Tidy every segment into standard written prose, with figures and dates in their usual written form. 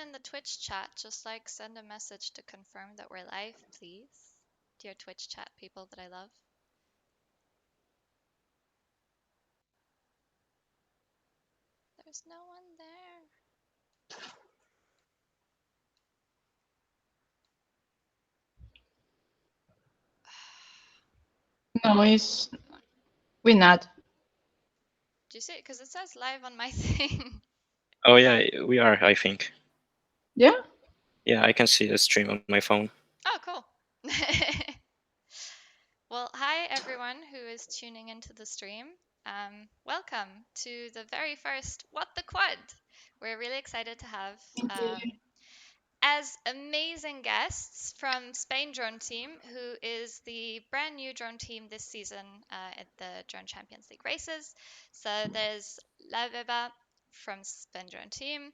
in the Twitch chat, just like send a message to confirm that we're live, please. Dear Twitch chat people that I love. There's no one there. No, we're not. Do you see it? Because it says live on my thing. Oh yeah, we are, I think. Yeah? Yeah, I can see the stream on my phone. Oh, cool. Well, hi everyone who is tuning into the stream. Welcome to the very first What the Quad. We're really excited to have as amazing guests from Spain Drone Team, who is the brand new drone team this season at the Drone Champions League races. So there's LaBeba from Spain Drone Team,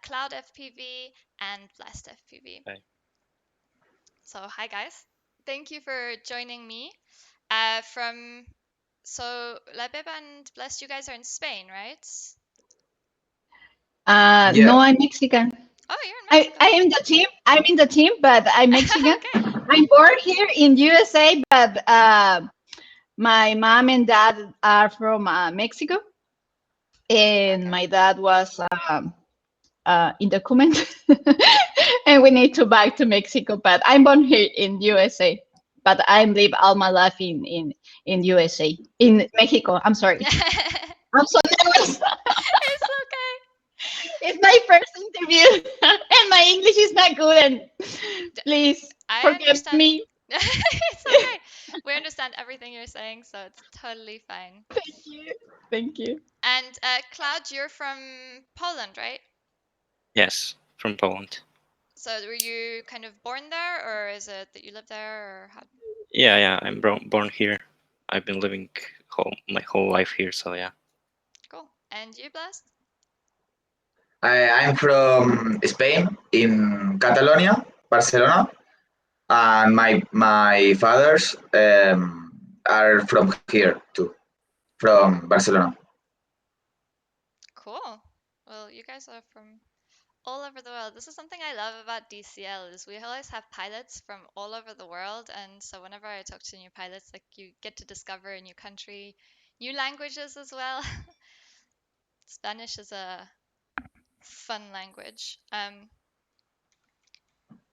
Cloud FPV, and Blessed FPV. Hi. So hi guys, thank you for joining me. So LaBeba and Blessed, you guys are in Spain, right? Yeah. No, I'm Mexican. Oh, you're in Mexico. I am the team. I'm in the team, but I'm Mexican. Okay. I'm born here in USA, but my mom and dad are from Mexico, and my dad was undocumented, and we need to back to Mexico. But I'm born here in USA, but I live all my life in USA, in Mexico. I'm sorry. I'm so nervous. It's okay. It's my first interview, and my English is not good. And please forgive me. It's okay. We understand everything you're saying, so it's totally fine. Thank you. Thank you. And Cloud, you're from Poland, right? Yes, from Poland. So were you kind of born there, or is it that you live there, or how? Yeah, I'm born here. I've been living my whole life here, so yeah. Cool. And you, Blast? I'm from Spain, in Catalonia, Barcelona, and my fathers are from here too, from Barcelona. Cool. Well, you guys are from all over the world. This is something I love about DCL is we always have pilots from all over the world, and so whenever I talk to new pilots, like you get to discover a new country, new languages as well. Spanish is a fun language.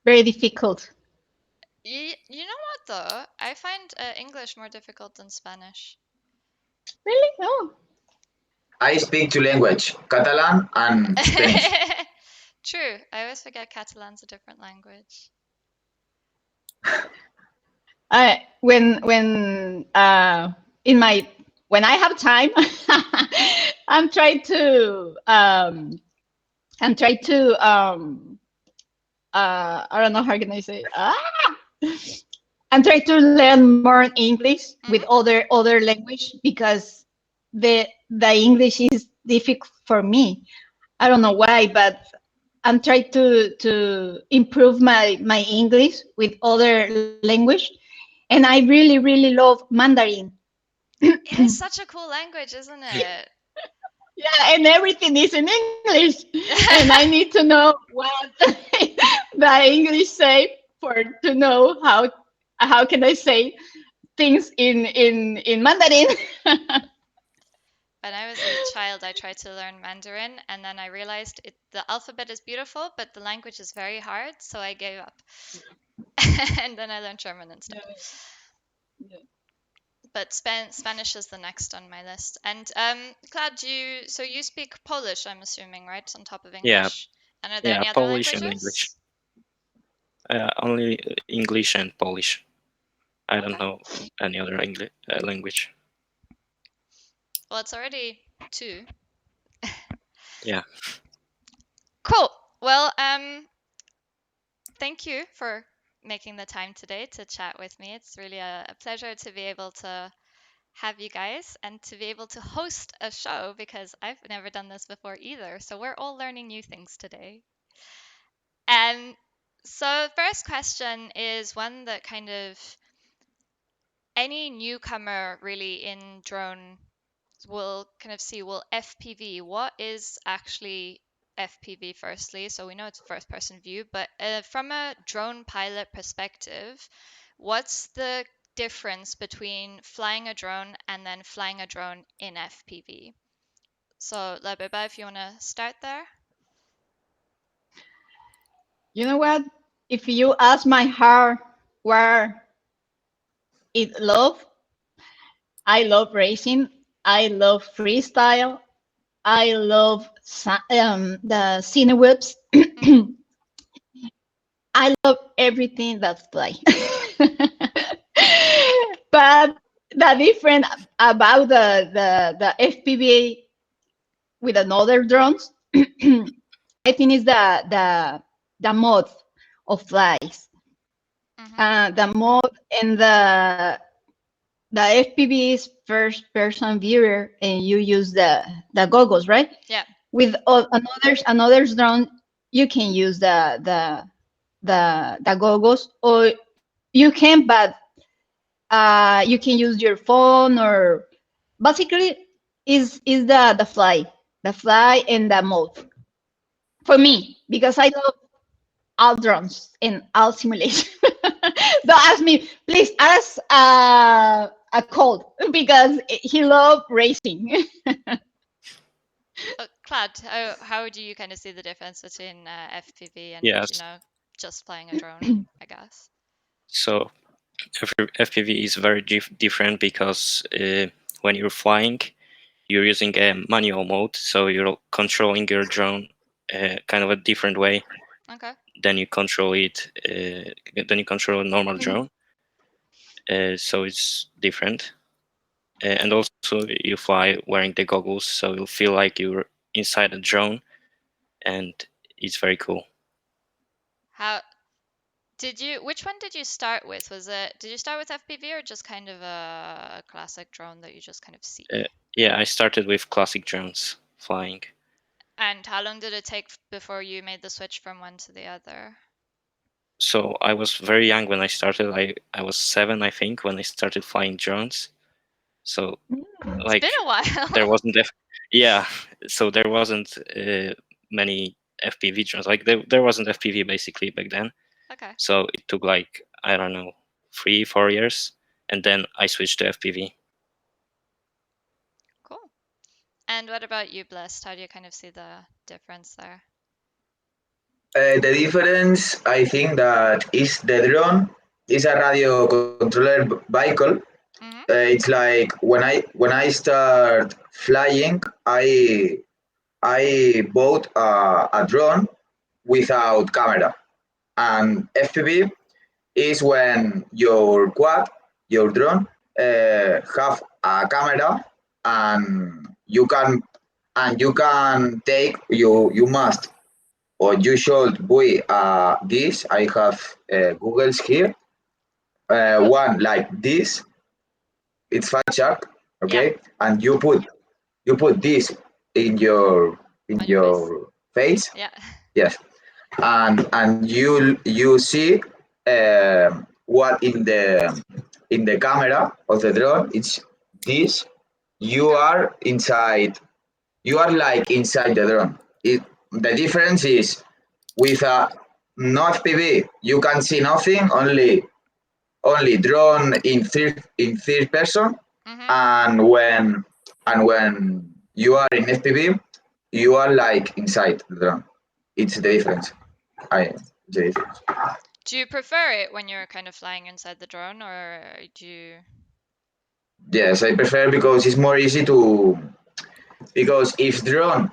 Very difficult. You know what though? I find English more difficult than Spanish. Really? No. I speak two languages, Catalan and Spanish. True. I always forget Catalan's a different language. When I have time, I'm trying to I don't know how can I say I'm trying to learn more English with other language because the English is difficult for me. I don't know why, but I'm trying to improve my English with other language, and I really love Mandarin. It is such a cool language, isn't it? Yeah, and everything is in English, and I need to know what the English say to know how can I say things in Mandarin. When I was a child, I tried to learn Mandarin, and then I realized the alphabet is beautiful, but the language is very hard, so I gave up. And then I learned German instead. Yeah. But Spanish is the next on my list. And Claude, so you speak Polish, I'm assuming, right, on top of English? Yeah. And are there any other Polish languages? and English. Only English and Polish. I don't know any other language. Well, it's already 2. Yeah. Cool. Well, thank you for making the time today to chat with me. It's really a pleasure to be able to have you guys and to be able to host a show because I've never done this before either. So we're all learning new things today. And so first question is one that kind of any newcomer really in drone will kind of see, well, FPV, what is actually FPV firstly, so we know it's first person view, but from a drone pilot perspective, what's the difference between flying a drone and then flying a drone in FPV? So, LaBeba, if you want to start there. You know what? If you ask my heart where it love, I love racing. I love freestyle. I love the cine whips. I love everything that's fly. But the difference about the FPV with another drones, I think is the mode of flies. The mode and the FPV is first person viewer, and you use the goggles, right? Yeah. With another drone, you can use the goggles, or you can, but you can use your phone, or basically is the fly and the mode for me, because I love all drones and all simulation. Don't ask me, please ask a Colt, because he loves racing. Claud, how do you kind of see the difference between FPV and Yes. just flying a drone, I guess? So FPV is very different because when you're flying, you're using a manual mode, so you're controlling your drone kind of a different way. Okay. Then you control it. Then you control a normal drone. So it's different. And also you fly wearing the goggles, so you feel like you're inside a drone, and it's very cool. Which one did you start with? Did you start with FPV or just kind of a classic drone that you just kind of see? Yeah, I started with classic drones flying. And how long did it take before you made the switch from one to the other? So I was very young when I started. I was 7, I think, when I started flying drones. So It's been a while. there wasn't so there wasn't many FPV drones. Like there wasn't FPV basically back then. Okay. So it took like, I don't know, 3-4 years, and then I switched to FPV. Cool. And what about you, Blessed? How do you kind of see the difference there? The difference, I think, that is the drone is a radio controller vehicle. It's like when I start flying, I bought a drone without camera, and FPV is when your quad, your drone, have a camera, and you can take you must, or you should buy this. I have Google's here. One like this, it's Fat Shark, okay, and you put this in your face. Yeah. Yes, and you see what in the camera of the drone. It's this. You are inside. You are like inside the drone. The difference is with a no FPV, you can see nothing. Only drone in third person, and when you are in FPV, you are like inside the drone. It's the difference. The difference. Do you prefer it when you're kind of flying inside the drone, or do you? Yes, I prefer, because it's more easy to. Because if drone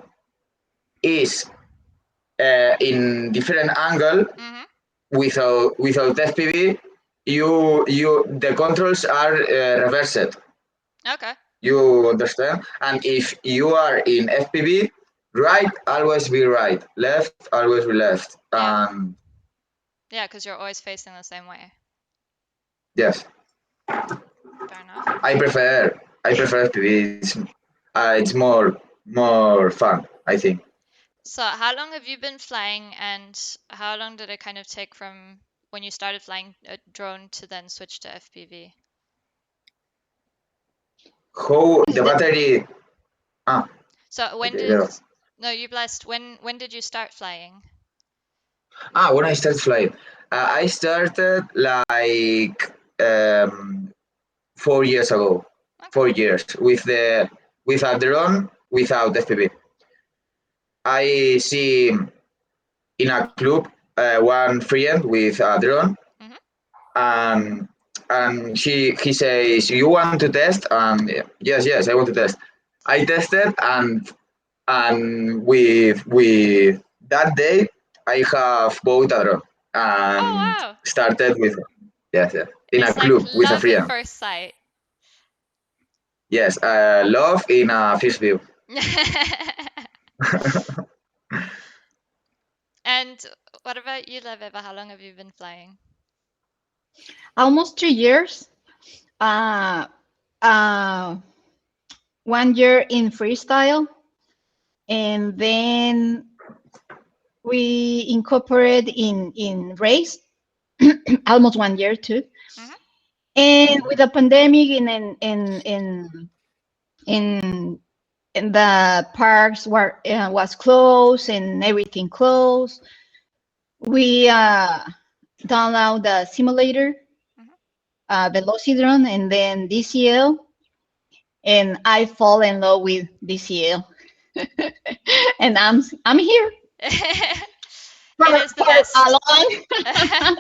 is in different angle without FPV, the controls are reversed. Okay. You understand? And if you are in FPV, right always be right, left always be left. Yeah, because you're always facing the same way. Yes. Fair enough. I prefer FPV. It's more fun, I think. So how long have you been flying, and how long did it kind of take from when you started flying a drone to then switch to FPV? How the battery? So when okay, did yeah. No, you Blessed. When did you start flying? When I started flying, I started like 4 years ago. Okay. 4 years with a drone without FPV. I see in a club one friend with a drone, Mhm. and he says, "You want to test?" And yes, I want to test. I tested, and with that day, I have bought a drone and Oh wow! started with in a It's like club with a love at friend. first sight. Yes, love in a fish view. And what about you, LaBeba? How long have you been flying? Almost 3 years. Uh, uh, 1 year in freestyle, and then we incorporated in race. Almost 1 year too. Mhm. And with the pandemic in the parks were was closed and everything closed, we download the simulator, Velocidrone, and then DCL, and I fall in love with DCL, and I'm here It is the for best. a long.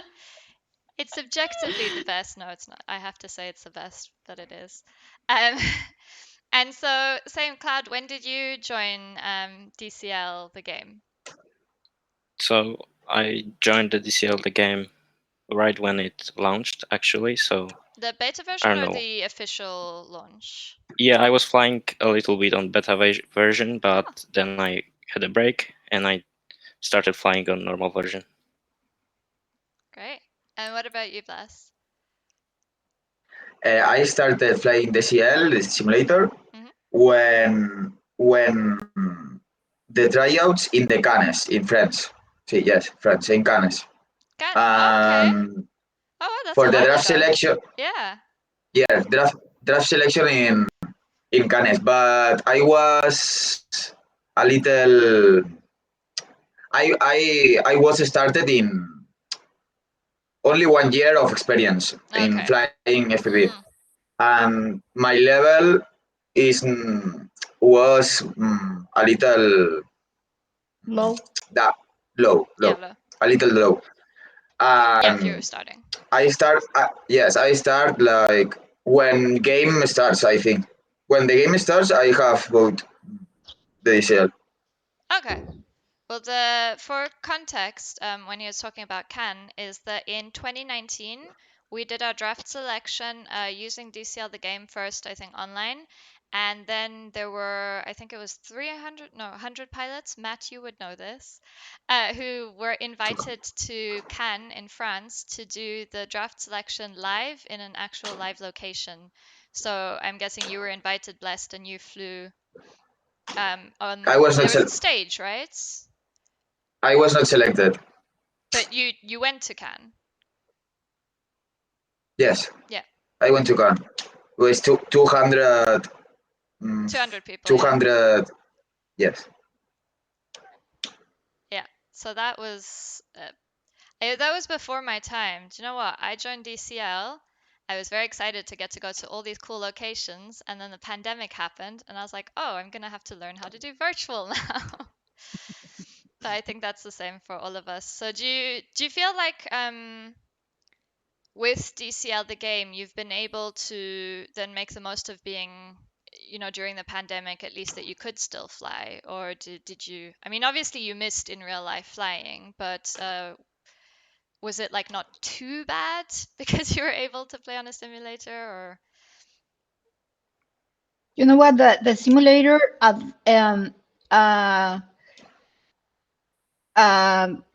It's objectively the best. No, it's not. I have to say it's the best, but it is. Um, and so, same Cloud, when did you join DCL, the game? So I joined the DCL the game right when it launched, actually. So The beta I version don't or know. the official launch? Yeah, I was flying a little bit on beta version, but Oh. then I had a break and I started flying on normal version. Great. And what about you, Bless? I started flying DCL, the simulator, Mhm. when the tryouts in the Cannes in France. See, yes, France in Cannes. Oh, okay. And Oh, that's for a the while draft ago. selection, Yeah. yeah, draft selection in Cannes. But I was a little. I was started in only 1 year of experience in Okay. flying FPV, Mm. and my level is was a little Low. that low, Yeah, low. a little low. Yeah, if you were And starting. I start, yes, I start like when game starts. I think when the game starts, I have both the DCL. Okay. Well, for context, when he was talking about Cannes, is that in 2019 we did our draft selection using DCL the game first, I think online, and then there were, I think it was 100 pilots. Matt, you would know this, who were invited to Cannes in France to do the draft selection live in an actual live location. So I'm guessing you were invited, Blessed, and you flew I on. was not There was a sel- stage, right? I was not selected. But you went to Cannes. Yes, Yeah. I went to Cannes. It was 200, 200 people, yeah. 200. Yes, Yeah. So that was before my time. Do you know what? I joined DCL. I was very excited to go to all these cool locations, and then the pandemic happened, and I was like, "Oh, I'm going to have to learn how to do virtual now." But I think that's the same for all of us. So do you feel like with DCL the game, you've been able to then make the most of being, during the pandemic, at least that you could still fly? Or did you, I mean, obviously you missed in real life flying, but was it like not too bad because you were able to play on a simulator or? You know what? The simulator of uh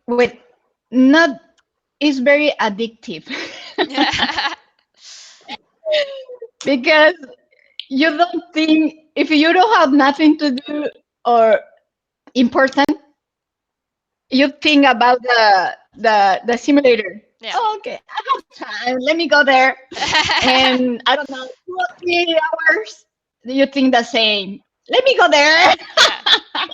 with not is very addictive Yeah. because you don't think, if you don't have nothing to do or important, you think about the simulator. Yeah. Oh, okay, I have time. Let me go there, and I don't know, 2 or 3 hours. You think the same. Let me go there. Yeah.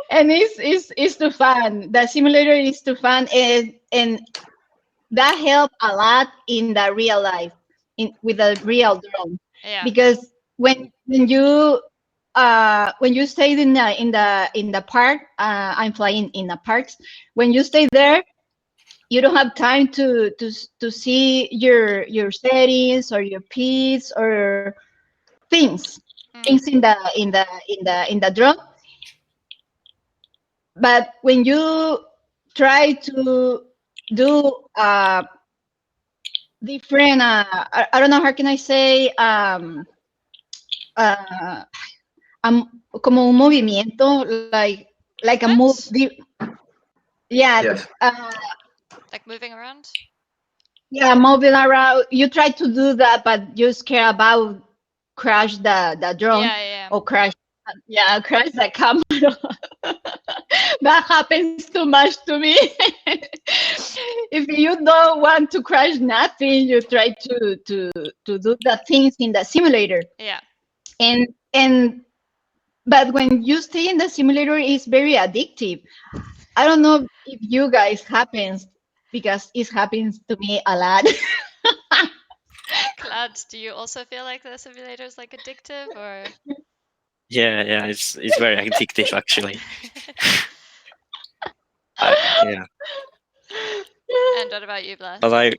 And it's too fun. The simulator is too fun, and that helped a lot in the real life, with a real drone, Yeah. because when you stay in the park, I'm flying in the parks. When you stay there, you don't have time to see your settings or your peaks or things Mm. in the drone. But when you try to do different, I don't know how can I say, uh, como un movimiento, like a move. Movement? Yeah, Yes. Like moving around? yeah, moving around. You try to do that, but you scare about crash the drone, Yeah, yeah. or crash the camera. That happens too much to me. If you don't want to crash nothing, you try to do the things in the simulator. Yeah. And but when you stay in the simulator, it's very addictive. I don't know if you guys happens, because it happens to me a lot. Cloud, do you also feel like the simulator is like addictive, or? Yeah, it's very addictive actually. Yeah, And what about you, Bless? but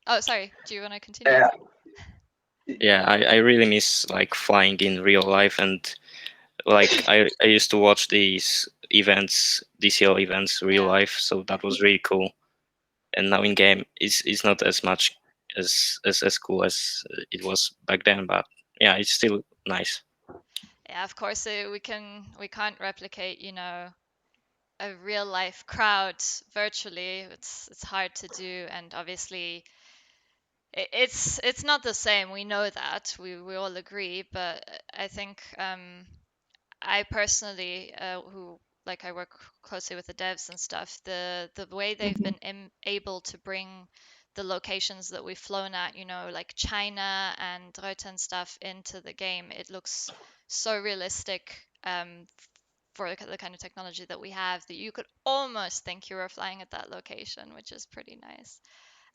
Oh, sorry. Do you want to continue? I really miss like flying in real life, and like I used to watch these events, DCL events, real Yeah. life. So that was really cool. And now in game, it's not as much as cool as it was back then, but yeah, it's still nice. Yeah, of course, we can't replicate, a real life crowd virtually. It's hard to do, and obviously it's not the same. We know that. We all agree, but I think I personally, who like I work closely with the devs and stuff, the way they've been able to bring the locations that we've flown at, like China and Reuten stuff into the game, it looks so realistic, for the kind of technology that we have, that you could almost think you were flying at that location, which is pretty nice.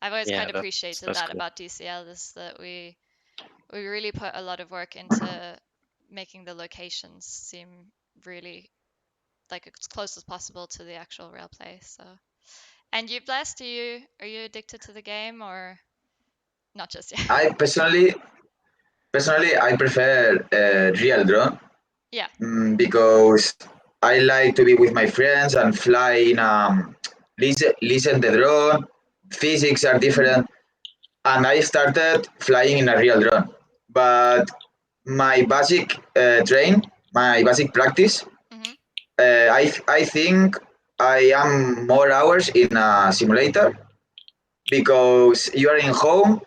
I've always Yeah, kind of appreciated that's that cool. about DCL, is that we really put a lot of work into making the locations seem really like as close as possible to the actual real place. So, and you, Blessed, are you addicted to the game, or not just yet? I personally I prefer real drone, Yeah. because I like to be with my friends and fly in listen the drone. Physics are different, and I started flying in a real drone. But my basic my basic practice, Hmm. I think I am more hours in a simulator, because you are in home,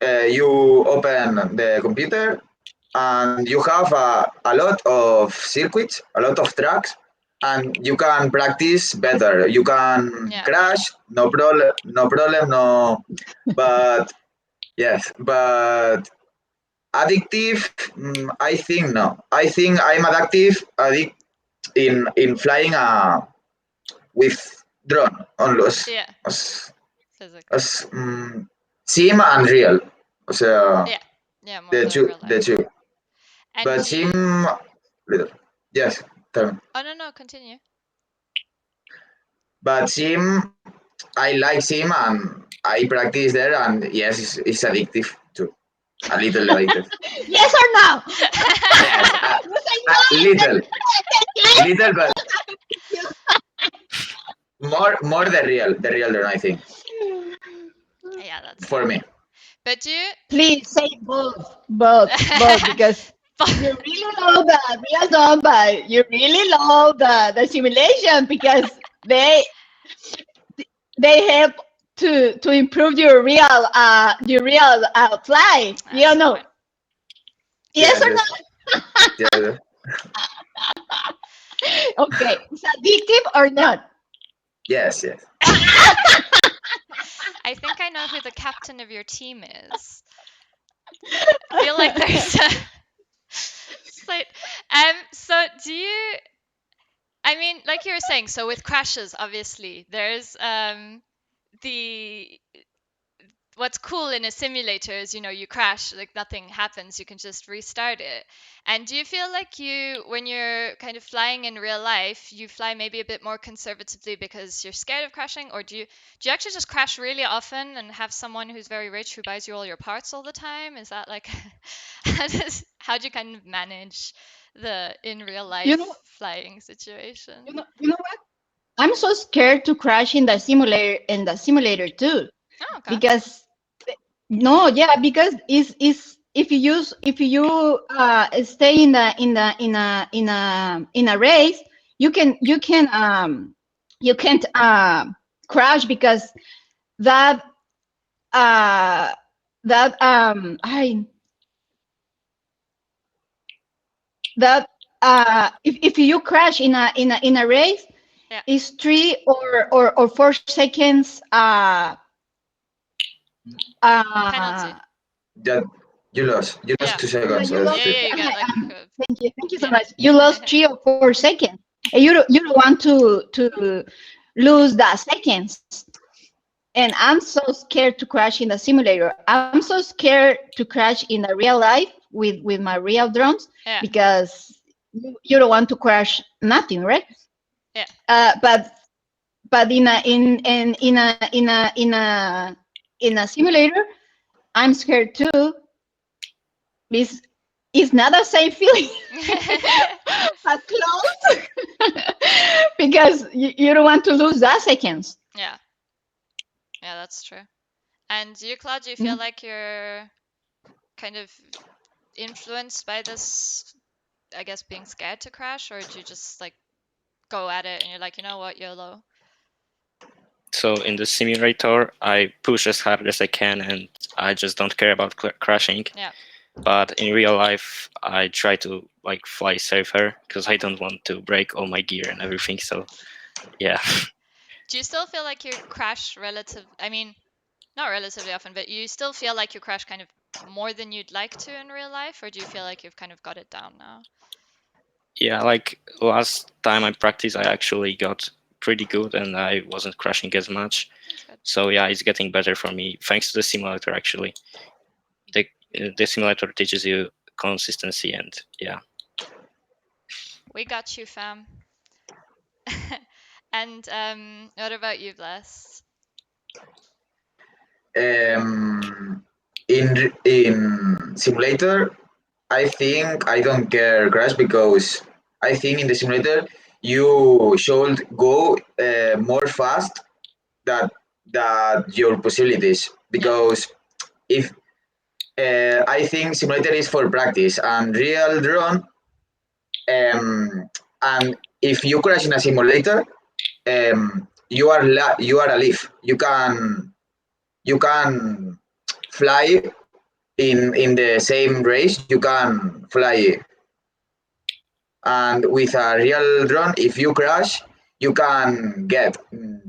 you open the computer, and you have a lot of circuits, a lot of tracks, and you can practice better. You can Yeah. crash, no problem, no problem, no. But yes, but addictive, I think no. I think I'm addict in flying with drone on los Yeah. as, Physically. as sim and real. O sea, Yeah. Yeah. More the real the life. two. And But do sim, you? yes, tell me. Oh, no, continue. But sim, I like sim and I practice there, and yes, it's addictive too. A little addictive. Yes or no? Yes, You say no. little, little, but more the real one, I think, Yeah, that's for fair. me. But do you? Please say both, because you really love the real done, but you really love the simulation, because they help to improve your real fly. You That's a know, point. yes Yes, or yes, yes, no? Okay, it's addictive or not? yes, yes. I think I know who the captain of your team is. I feel like there's Sweet. So do you? I mean, like you were saying, so with crashes, obviously, there's the what's cool in a simulator is, you know, you crash, like nothing happens, you can just restart it. And do you feel like you, when you're kind of flying in real life, you fly maybe a bit more conservatively because you're scared of crashing, or do you actually just crash really often and have someone who's very rich who buys you all your parts all the time? Is that like how do you kind of manage the in real life You know, flying situation? you know what? I'm so scared to crash in the simulator too, Oh, okay. because no, yeah, because is if you stay in a race, you can't crash because that that I that if you crash in a race, Yeah. is 3 or 4 seconds Penalty. That you lost Yeah. 2 seconds. you lost. Yeah, you get like Thank you so yeah. much. You lost 3 or 4 seconds. And you don't want to lose that seconds. And I'm so scared to crash in the simulator. I'm so scared to crash in the real life with my real drones, Yeah. because you don't want to crash nothing, right? Yeah. But in a simulator, I'm scared too. It's not a safe feeling at close because you don't want to lose that seconds. Yeah. Yeah, that's true. And you, Claude, do you feel like you're kind of influenced by this, I guess, being scared to crash, or do you just like go at it and you're like, you know what, YOLO? So in the simulator, I push as hard as I can, and I just don't care about crashing. Yeah. But in real life, I try to like fly safer because I don't want to break all my gear and everything. So, yeah. Do you still feel like you crash I mean, not relatively often, but you still feel like you crash kind of more than you'd like to in real life, or do you feel like you've kind of got it down now? Yeah, like last time I practiced, I actually got pretty good and I wasn't crashing as much. So yeah, it's getting better for me thanks to the simulator. Actually, the simulator teaches you consistency, and yeah. We got you, fam. And what about you, Blessed? In simulator, I think I don't care crash, because I think in the simulator you should go more fast that your possibilities, because if I think simulator is for practice and real drone, and if you crash in a simulator, you are alive. You can fly in the same race. You can fly, and with a real drone, if you crash, you can get.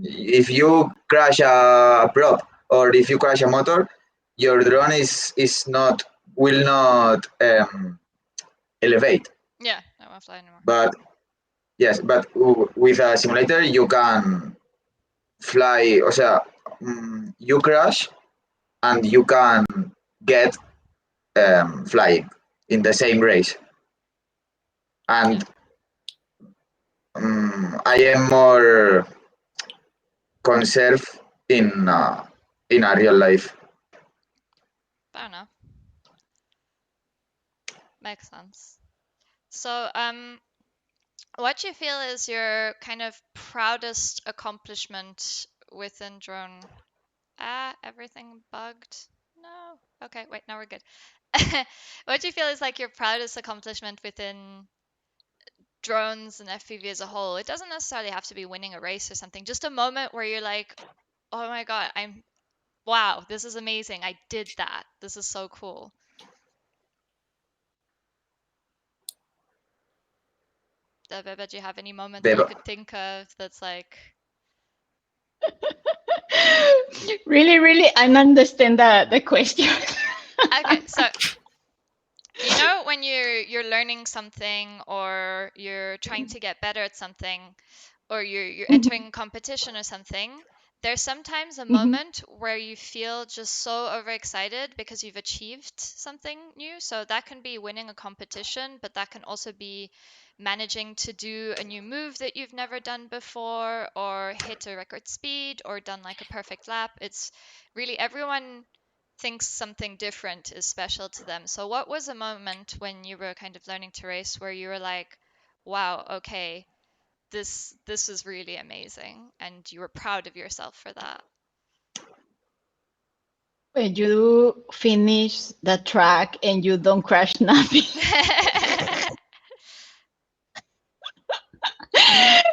If you crash a prop or if you crash a motor, your drone is not will not elevate. Yeah, I won't fly anymore. But yes, but with a simulator you can fly. O sea, you crash and you can get flying in the same race. And I am more conserved in a real life. Fair enough. Makes sense. So, what do you feel is your kind of proudest accomplishment within drone? Everything bugged? No. Okay, wait, now we're good. What do you feel is like your proudest accomplishment within drones and FPV as a whole? It doesn't necessarily have to be winning a race or something. Just a moment where you're like, oh my God, wow, this is amazing. I did that. This is so cool. LaBeba, do you have any moment that you could think of that's like... Really, I don't understand the question. Okay, so You know, when you're learning something or you're trying to get better at something, or you're entering a competition or something, there's sometimes a moment where you feel just so overexcited because you've achieved something new. So that can be winning a competition, but that can also be managing to do a new move that you've never done before, or hit a record speed, or done like a perfect lap. It's really, everyone thinks something different is special to them. So what was a moment when you were kind of learning to race where you were like, wow, okay, this is really amazing, and you were proud of yourself for that? When you finish the track and you don't crash nothing.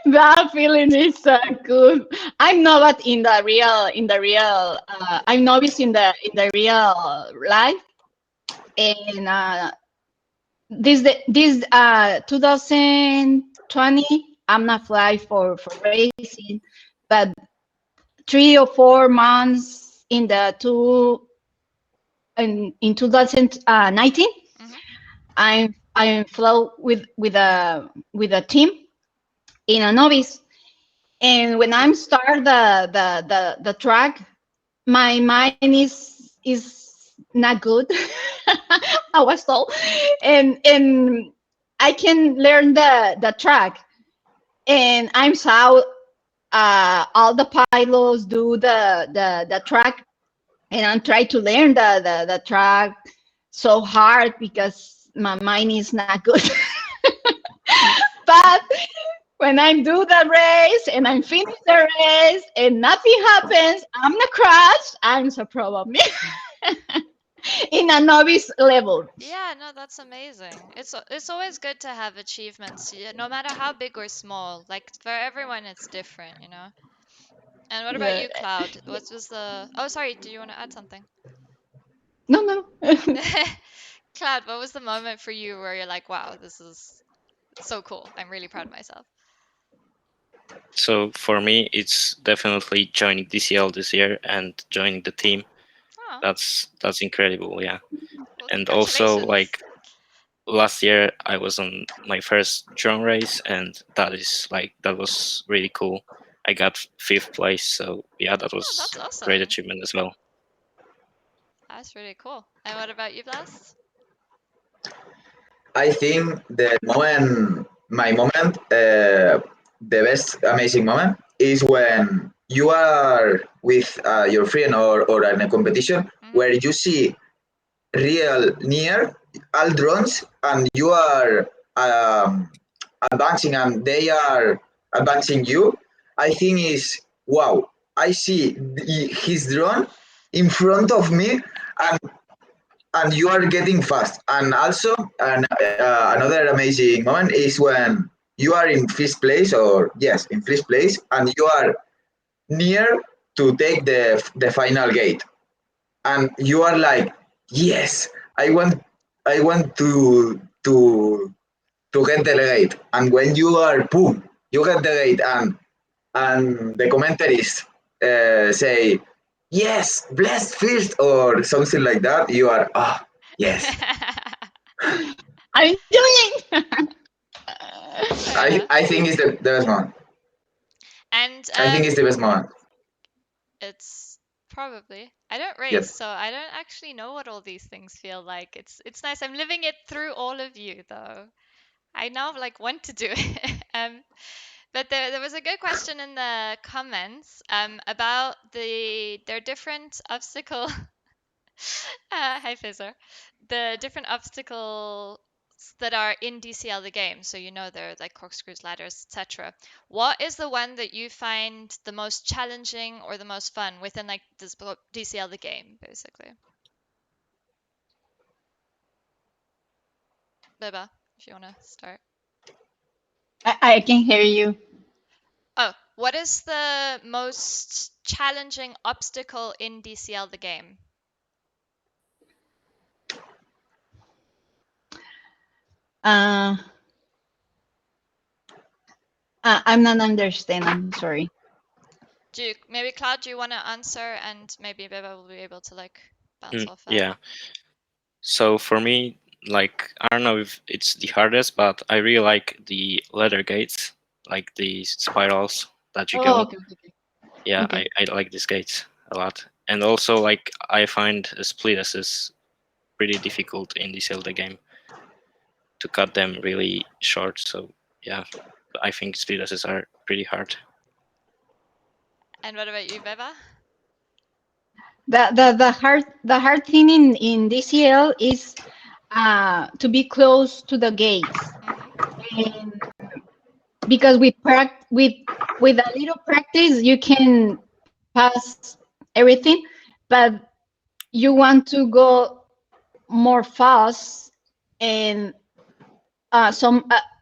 That feeling is so good. I'm novice in the real. I'm novice in the real life, and this 2020. I'm not fly for racing, but 3 or 4 months in the in 2019, I'm flow with a team in a novice. And when I'm start the track, my mind is not good. I was told, and I can learn the track, and I'm saw all the pilots do the track, and I'm trying to learn the track so hard because my mind is not good. But when I do the race and I finish the race and nothing happens, I'm not crashed. I'm so proud of me. In a novice level. Yeah, no, that's amazing. It's always good to have achievements, no matter how big or small. Like for everyone, it's different, you know. And what about Yeah. you, Cloud? What was the? Oh, sorry. Do you want to add something? No. Cloud, what was the moment for you where you're like, wow, this is so cool. I'm really proud of myself. So for me, it's definitely joining DCL this year and joining the team. Oh, That's incredible, yeah. well, And also, congratulations. like last year, I was on my first drone race, and that was really cool. I got 5th place, so yeah, that Oh, was that's a great awesome. achievement as well. That's really cool. And what about you, Blas? I think my moment, the best amazing moment is when you are with your friend or in a competition where you see real near all drones and you are advancing and they are advancing you. I think is wow. I see his drone in front of me and you are getting fast. And also, another amazing moment is when you are in first place, or yes, in first place, and you are near to take the final gate, and you are like, yes, I want to get the gate. And when you are boom, you get the gate, and the commentaries say, yes, blessed first, or something like that, you are, yes. I'm doing. I think it's the best one. And I think it's the best one. it's probably. I don't race, Yes. so I don't actually know what all these things feel like. It's nice. I'm living it through all of you, though. I now like want to do it. But there was a good question in the comments about their different obstacle. Hi, Fizzer. The different obstacles that are in DCL the game. So you know they're like corkscrews, ladders, etc. What is the one that you find the most challenging or the most fun within like this DCL the game, basically? Beba, if you want to start. I can hear you. Oh, what is the most challenging obstacle in DCL the game? I'm not understand. I'm sorry. Maybe Cloud, do you want to answer, and maybe Beba will be able to like bounce off that. Yeah. So for me, like, I don't know if it's the hardest, but I really like the leather gates, like the spirals that you go. Okay. Yeah, Okay. I like these gates a lot. And also, like, I find split S's pretty difficult in the Zelda game to cut them really short. So yeah, I think split S's are pretty hard. And what about you, Beba? The hard thing in DCL is to be close to the gates, and because with a little practice you can pass everything, but you want to go more fast, and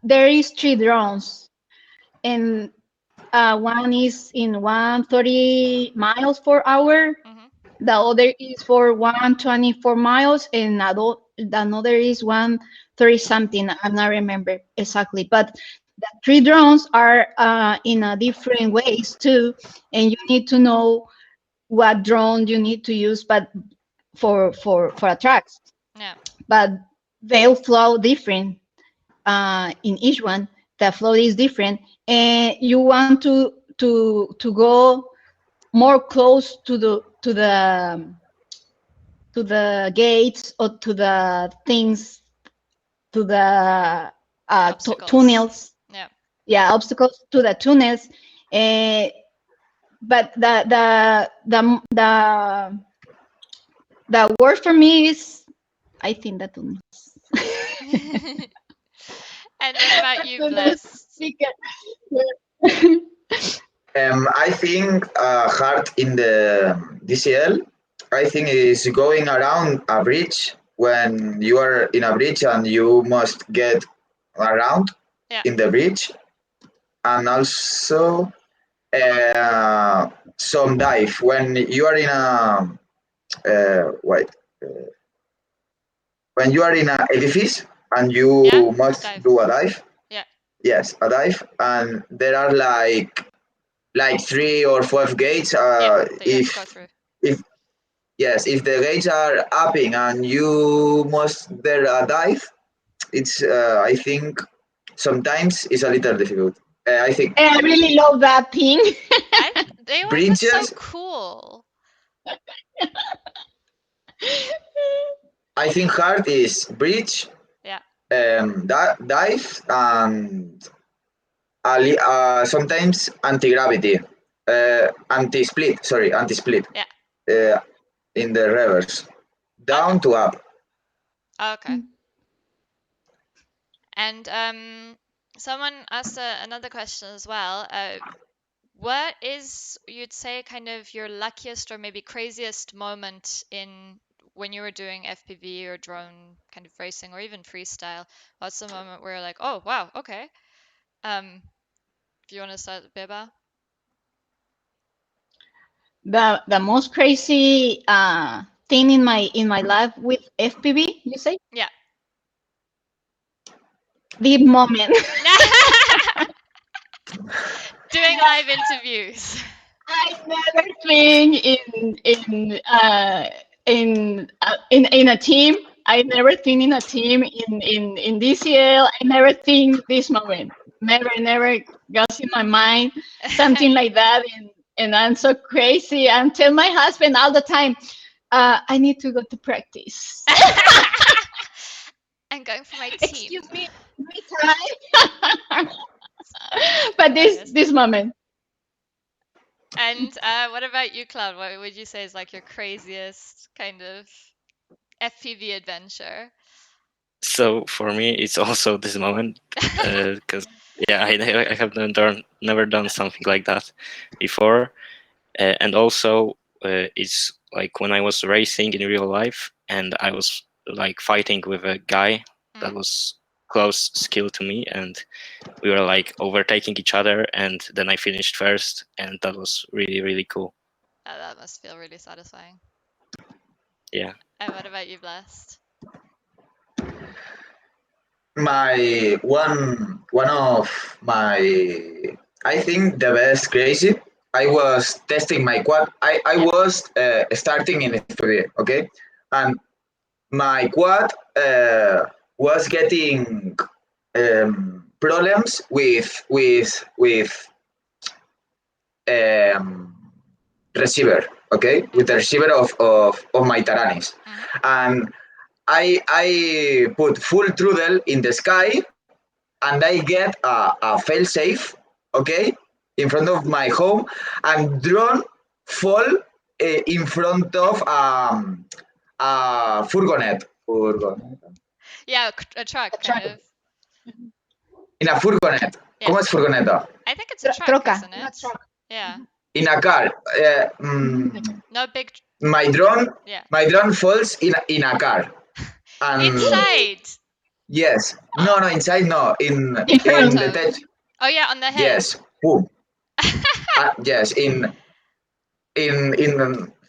there is 3 drones, and one is in 130 miles per hour. The other is for 124 miles, and another is 130 something. I'm not remember exactly, but the 3 drones are in a different ways too, and you need to know what drone you need to use, but for a tracks. Yeah. But they'll flow different in each one. The flow is different, and you want to go more close to the gates, or to the things, to the tunnels. Yeah, obstacles to the tunnels. But the word for me is, I think, the tunnels. And what about you, Blessed? I think hard in the DCL, I think is going around a bridge when you are in a bridge and you must get around in the bridge, and also some dive when you are in a when you are in an edifice and you must do a dive. Yeah. Yes, a dive, and there are like 3 or 5 gates. That you have to go through. If the gates are upping and you must there a dive, it's I think sometimes it's a little difficult. I think. I really love that thing. They were Bridges, just so cool. I think hard is bridge. Yeah. Dive, and sometimes anti-gravity, anti-split. Sorry, anti-split. Yeah. In the reverse, down to up. Okay. And someone asked another question as well. What is, you'd say, kind of your luckiest or maybe craziest moment in when you were doing FPV or drone kind of racing or even freestyle? What's the moment where you're like, oh wow, okay. If you want to start, Beba. The most crazy thing in my life with FPV, you say? Yeah. The moment. Doing live interviews. I never think in a team. I never think in a team in DCL. I never think this moment. Never goes in my mind something like that, and I'm so crazy. And tell my husband all the time, I need to go to practice. I'm going for my team. Excuse me, time. But this moment. And what about you, Cloud? What would you say is like your craziest kind of FPV adventure? So for me, it's also this moment, because I have never done something like that before, and also it's like when I was racing in real life, and I was like fighting with a guy that was close skill to me, and we were like overtaking each other, and then I finished first, and that was really cool. That must feel really satisfying. Yeah. And what about you, Blessed? My one of my, I think the best crazy. I was testing my quad. I was starting in FPV, okay, and my quad was getting problems with receiver, okay, with the receiver of my Taranis, and I put full throttle in the sky, and I get a fail safe, okay, in front of my home, and drone fall in front of a fourgonette. Yeah, a truck, kind of. In a fourgonette. Yeah. ¿Cómo es furgoneta? I think it's a truck, Troca. isn't it? Yeah. In a car. No big. My drone. Yeah. My drone falls in a car. And Inside. yes. No, inside no. In front the of. tech. Oh yeah, on the head. Yes. Boom. Yes. In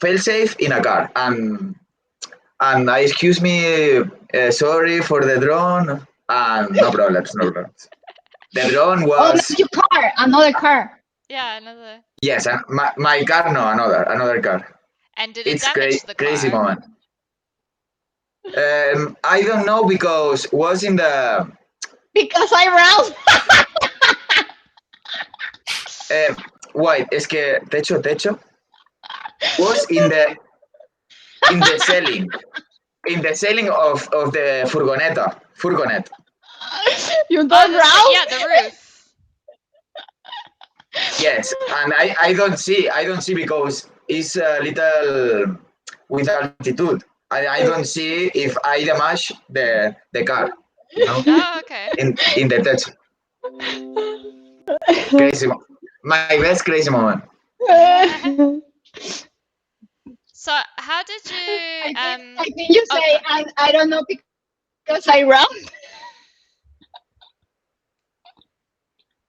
fail safe in a car, and I excuse me, sorry for the drone, and no problems. The drone was. Oh, no, your car, another car. Yeah, another. Yes, and my car, no, another car. And did it It's damage the car? crazy moment. I don't know, because was in the. Because I ran. Wait, es que techo was in the ceiling, of the fourgonette. You don't round? Yeah, the roof. Yes, and I don't see because it's a little with altitude. I don't see if I damage the car. You know? Oh, okay. In the touch. Crazy. My best crazy moment. So how did you? I think you say I don't know because I run.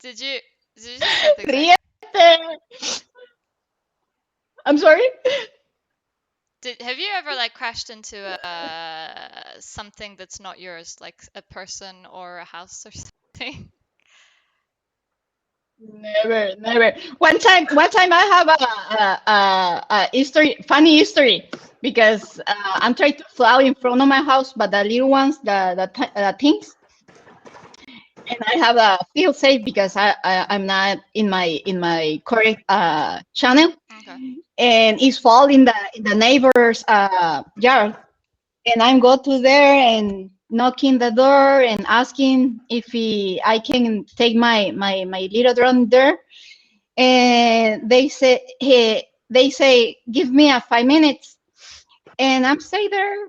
Did you say something? Ríete. I'm sorry. Have you ever like crashed into something that's not yours, like a person or a house or something? Never. One time I have a history, funny history, because I'm trying to fly in front of my house, but the little ones, the things, and I have a field safe because I'm not in my correct channel, Okay. and it's fall in the neighbor's yard, and I'm go to there and knocking the door and asking if I can take my little drone there, and they say give me 5 minutes, and I'm stay there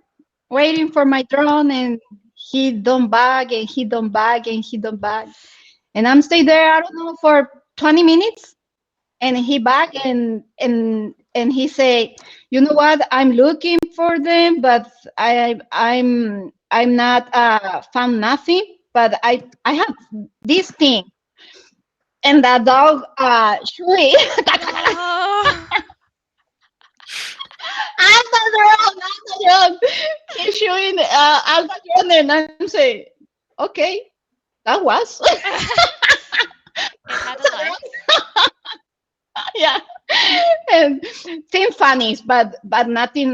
waiting for my drone, and he don't back, and he don't back, and he don't back, and I'm stay there, I don't know, for 20 minutes, and he back, and he say, you know what, I'm looking for them, but I'm not found nothing, but I have this thing, and the dog Shui. Oh. I'm the drone. He's showing I'm the drone, and I'm saying, okay, that was. It had a life. Yeah, and thing funnies, but nothing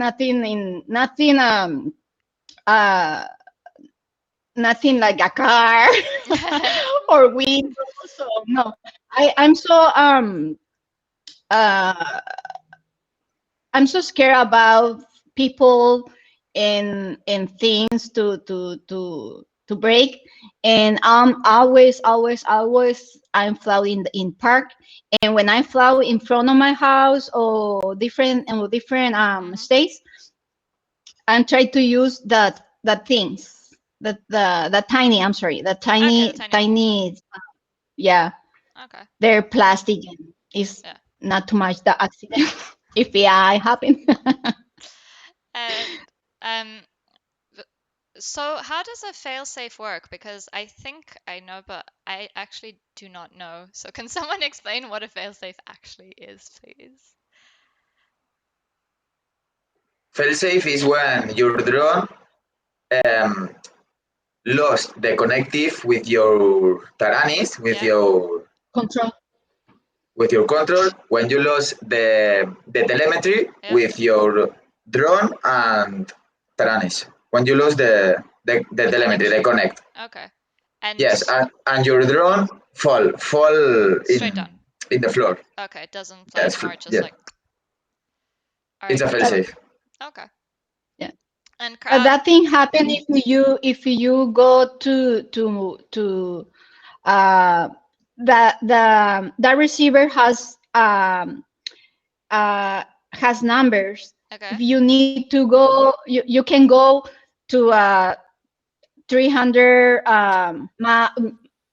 like a car or wind. So no, I'm so scared about people and things to break, and always I'm flying in park, and when I fly in front of my house or different states, I'm trying to use the things the tiny, I'm sorry, the tiny, yeah, Okay. they're plastic, and it's not too much the accident if I happen. And so how does a failsafe work? Because I think I know, but I actually do not know. So can someone explain what a failsafe actually is, please? Failsafe is when your drone lost the connective with your Taranis, with your control. With your control, when you lost the telemetry with your drone and Taranis. when you lose the telemetry, the connect. Okay. And yes, and your drone fall straight down in the floor. Okay, it doesn't fly anymore. Just yeah. like. All It's a right. fail safe. Okay. Yeah. And But crowd. that thing happen if you go to the receiver has numbers. Okay. If you need to go, you can go to 300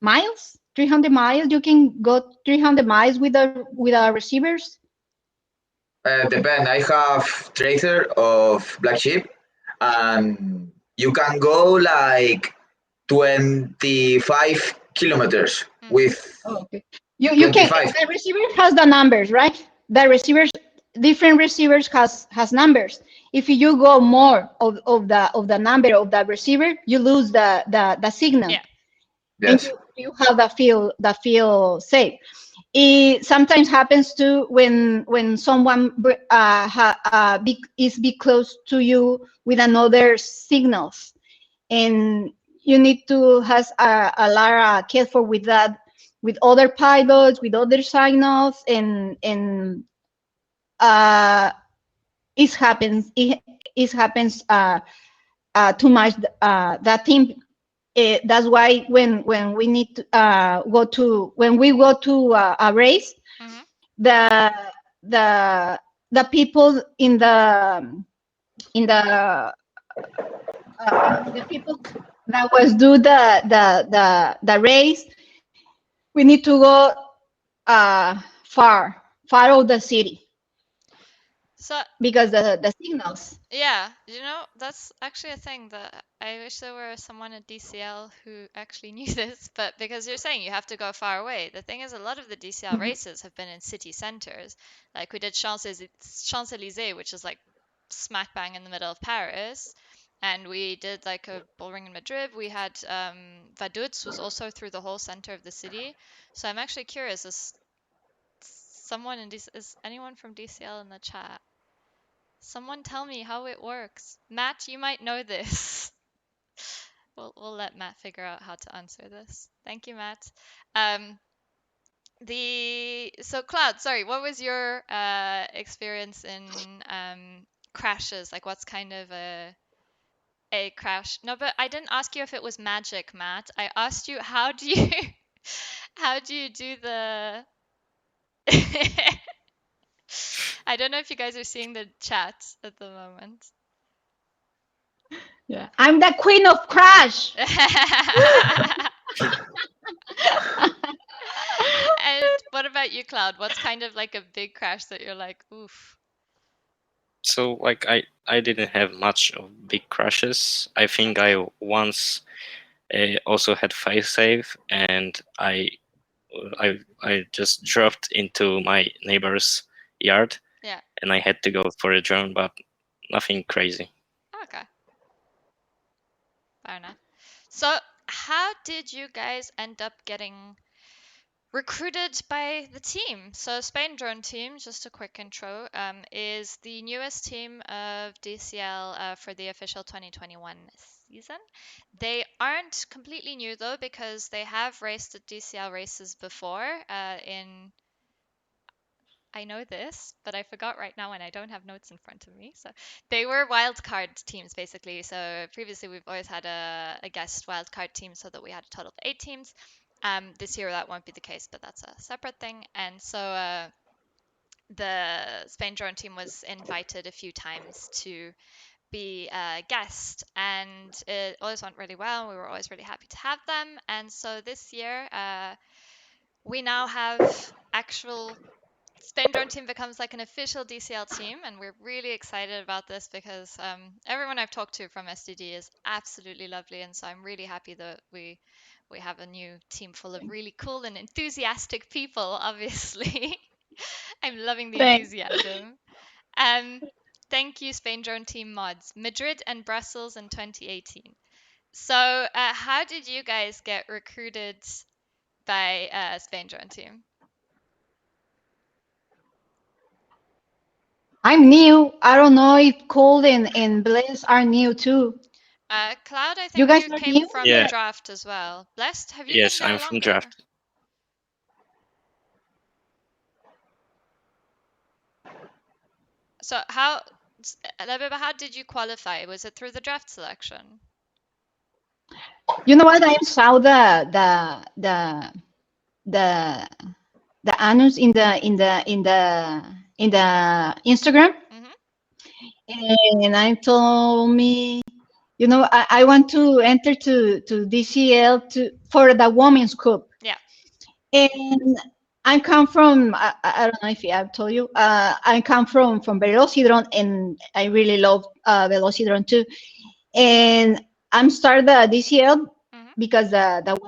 miles. 300 miles. You can go 300 miles with our receivers. Depend. I have tracer of black sheep, and you can go like 25 kilometers with Oh, okay. You can. 25. The receiver has the numbers, right? The receivers, different receivers has numbers. If you go more of the number of the receiver, you lose the signal. Yeah. And Yes. you have the feel safe. It sometimes happens too when someone is be close to you with another signals, and you need to has a lot of careful with that, with other pilots, with other signals, and it happens too much. That thing. That's why when we need to when we go to a race, the the people in the people that was do the race, we need to go far of the city. So because the signals. yeah, that's actually a thing that I wish there were someone at DCL who actually knew this, but because you're saying you have to go far away. The thing is, a lot of the DCL races have been in city centers. Like we did Champs-Élysées, which is like smack bang in the middle of Paris. And we did like a bull ring in Madrid. We had Vaduz was also through the whole center of the city. So I'm actually curious, is anyone from DCL in the chat? Someone tell me how it works. Matt, you might know this. We'll let Matt figure out how to answer this. Thank you, Matt. So Cloud, sorry, what was your experience in crashes? Like, what's kind of a crash? No, but I didn't ask you if it was magic, Matt. I asked you how do you how do you do the I don't know if you guys are seeing the chat at the moment. Yeah, I'm the queen of crash. And what about you, Cloud? What's kind of like a big crash that you're like, oof? So like I didn't have much of big crashes. I think I once also had failsafe, and I just dropped into my neighbor's yard. Yeah. And I had to go for a drone, but nothing crazy. Okay. Fair enough. So how did you guys end up getting recruited by the team? So Spain Drone Team, just a quick intro, is the newest team of DCL for the official 2021 season. They aren't completely new though, because they have raced at DCL races before I know this, but I forgot right now and I don't have notes in front of me. So they were wildcard teams basically. So previously we've always had a guest wildcard team so that we had a total of 8 teams. This year that won't be the case, but that's a separate thing. And so the Spain drone team was invited a few times to be a guest, and it always went really well. We were always really happy to have them. And so this year we now have actual Spain Drone Team becomes like an official DCL team, and we're really excited about this because everyone I've talked to from SDD is absolutely lovely, and so I'm really happy that we have a new team full of really cool and enthusiastic people. Obviously, I'm loving the enthusiasm. Thank you, Spain Drone Team mods, Madrid and Brussels in 2018. So, how did you guys get recruited by Spain Drone Team? I'm new. I don't know if Cold and Bless are new too. Cloud, I You think guys you are came new? from Yeah. the draft as well. Blessed, have you Yes, been there I'm from longer? draft. So LaBeba, how did you qualify? Was it through the draft selection? You know what? I saw the anus in the Instagram, and I told me, you know, I want to enter to DCL for the women's cup. Yeah. And I come from I don't know if I've told you. I come from Velocidron, and I really love Velocidron too. And I'm started the DCL because the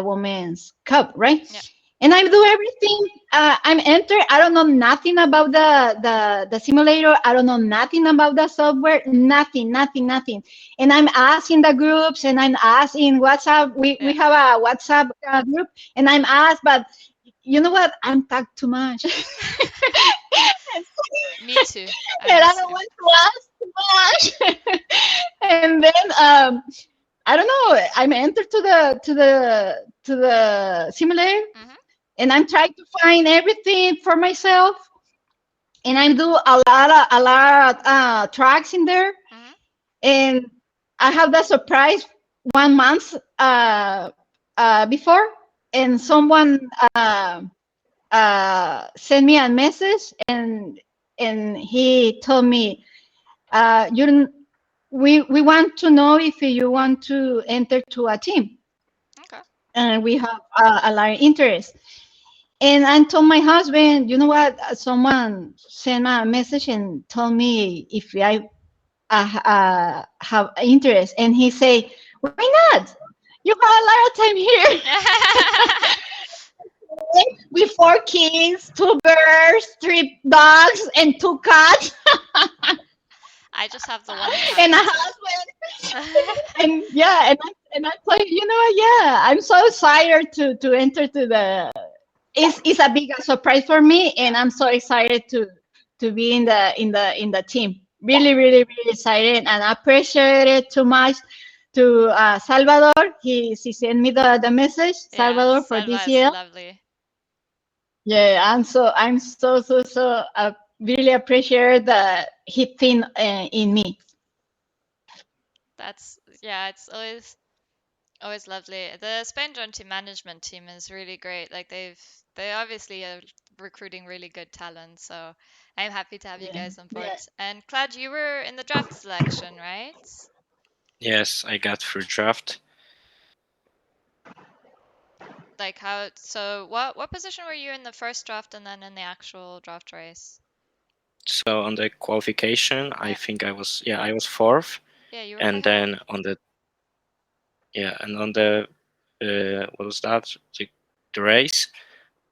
women's cup, right? Yeah. And I do everything. I'm enter. I don't know nothing about the simulator. I don't know nothing about the software. Nothing. And I'm asking the groups, and I'm asking WhatsApp. We have a WhatsApp group, and I'm asked, but you know what? I'm talked too much. Me too. And I don't want to ask too much. And then I don't know. I'm entered to the simulator, and I'm trying to find everything for myself. And I do a lot of tracks in there, and I have the surprise 1 month before, and someone sent me a message, and he told me, we want to know if you want to enter to a team. Okay. And we have a lot of interest. And I told my husband, you know what? Someone sent me a message and told me if I have interest. And he say, why not? You have a lot of time here. With 4 kids, 2 birds, 3 dogs, and 2 cats. I just have the one cat. And a husband. And yeah, and I play. You know, yeah, I'm so excited to enter to the. It's a big surprise for me, and I'm so excited to be in the team. Really excited, and I appreciate it too much to Salvador. He sent me the message, Salvador, for DCL. Lovely. Yeah, I'm so really appreciate that he think in me. It's always lovely. The Spain Drone Team management team is really great. Like they obviously are recruiting really good talent. So I'm happy to have you guys on board. And Claude, you were in the draft selection, right? Yes, I got through draft. Like how? So what position were you in the first draft and then in the actual draft race? So on the qualification, I think I was 4th. Yeah, you were. And then on the what was that? The race,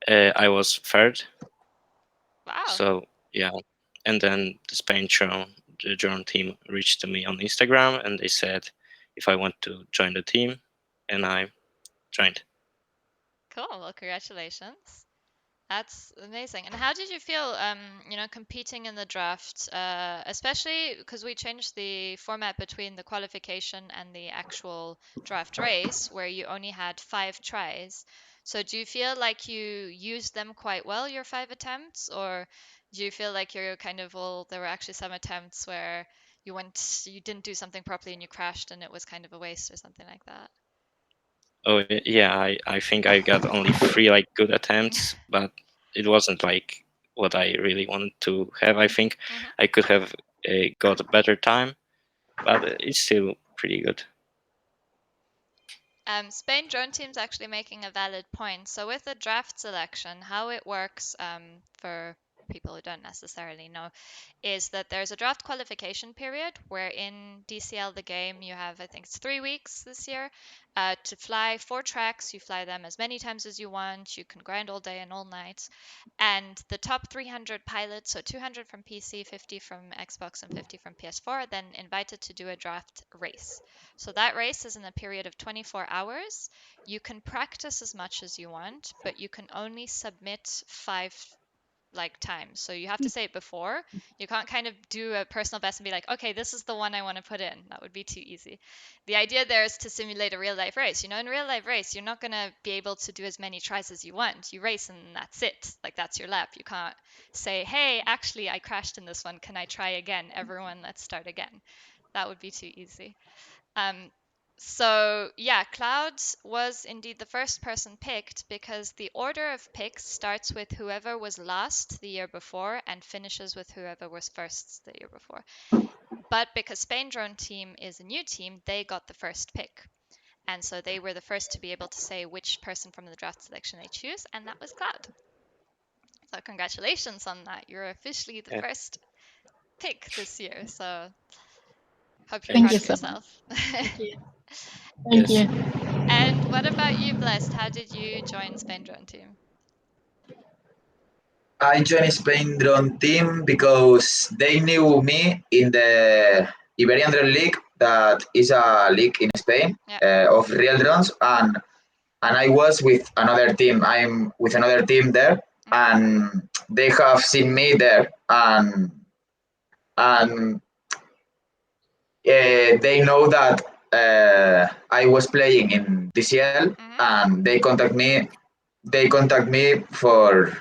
I was 3rd. Wow. So yeah, and then the drone team reached to me on Instagram, and they said if I want to join the team, and I joined. Cool. Well, congratulations. That's amazing. And how did you feel, competing in the draft, especially because we changed the format between the qualification and the actual draft race, where you only had 5 tries. So do you feel like you used them quite well, your 5 attempts, or do you feel like you're kind of, well, there were actually some attempts where you didn't do something properly and you crashed and it was kind of a waste or something like that? Oh yeah, I think I got only 3 like good attempts, but it wasn't like what I really wanted to have. I think I could have got a better time, but it's still pretty good. Spain Drone Team's actually making a valid point. So with the draft selection, how it works, for people who don't necessarily know, is that there's a draft qualification period where in DCL, the game, you have, I think it's 3 weeks this year, to fly 4 tracks. You fly them as many times as you want. You can grind all day and all night. And the top 300 pilots, so 200 from PC, 50 from Xbox, and 50 from PS4, are then invited to do a draft race. So that race is in a period of 24 hours. You can practice as much as you want, but you can only submit 5 like times. So you have to say it before. You can't kind of do a personal best and be like, okay, this is the one I want to put in. That would be too easy. The idea there is to simulate a real life race. In real life race, you're not going to be able to do as many tries as you want. You race and that's it. Like, that's your lap. You can't say, hey, actually, I crashed in this one. Can I try again? Everyone, let's start again. That would be too easy. So yeah, Cloud was indeed the first person picked because the order of picks starts with whoever was last the year before and finishes with whoever was first the year before. But because Spain Drone Team is a new team, they got the first pick. And so they were the first to be able to say which person from the draft selection they choose, and that was Cloud. So congratulations on that. You're officially the first pick this year. So hope you're Thank proud you of so yourself. Thank you. And what about you, Blessed? How did you join Spain Drone Team? I joined Spain Drone Team because they knew me in the Iberian Drone League, that is a league in Spain of real drones, and I was with another team. I'm with another team there, and they have seen me there, and they know that I was playing in DCL, and they contact me. They contact me for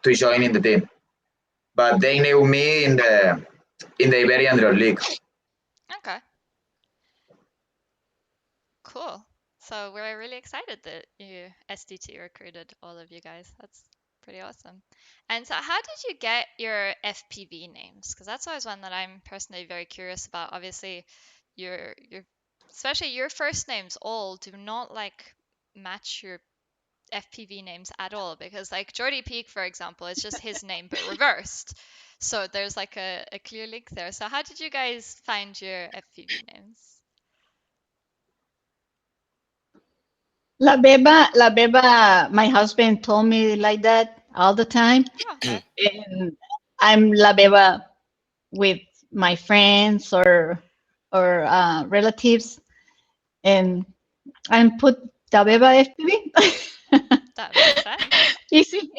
to join in the team, but they knew me in the Iberian Drone League. Okay. Cool. So we're really excited that SDT recruited all of you guys. That's pretty awesome. And so how did you get your FPV names? Because that's always one that I'm personally very curious about. Obviously, your especially your first names all do not like match your FPV names at all, because like Jordy Peak, for example, is just his name but reversed. So there's like a clear link there. So how did you guys find your FPV names? LaBeba, my husband told me like that all the time. Oh, okay. And I'm LaBeba with my friends or relatives, and I'm put LaBeba FPV. That makes sense. Easy,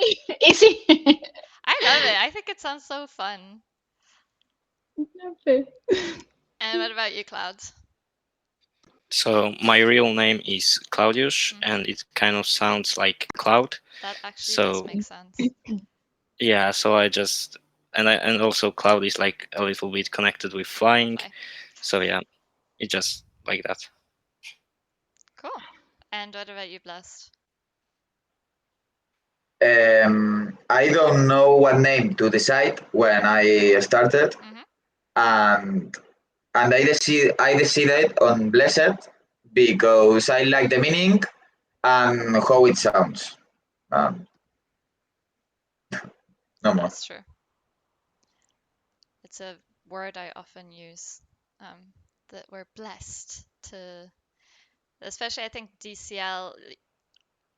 easy. I love it. I think it sounds so fun. Okay. And what about you, Cloud? So my real name is Klaudiusz, and it kind of sounds like cloud. That actually so does make sense. Yeah, so I just and also cloud is like a little bit connected with flying. So yeah, it just like that. Cool. And what about you, Blessed? I don't know what name to decide when I started, and I decided on Blessed because I like the meaning and how it sounds. No more. That's true. It's a word I often use, that we're blessed to, especially I think DCL,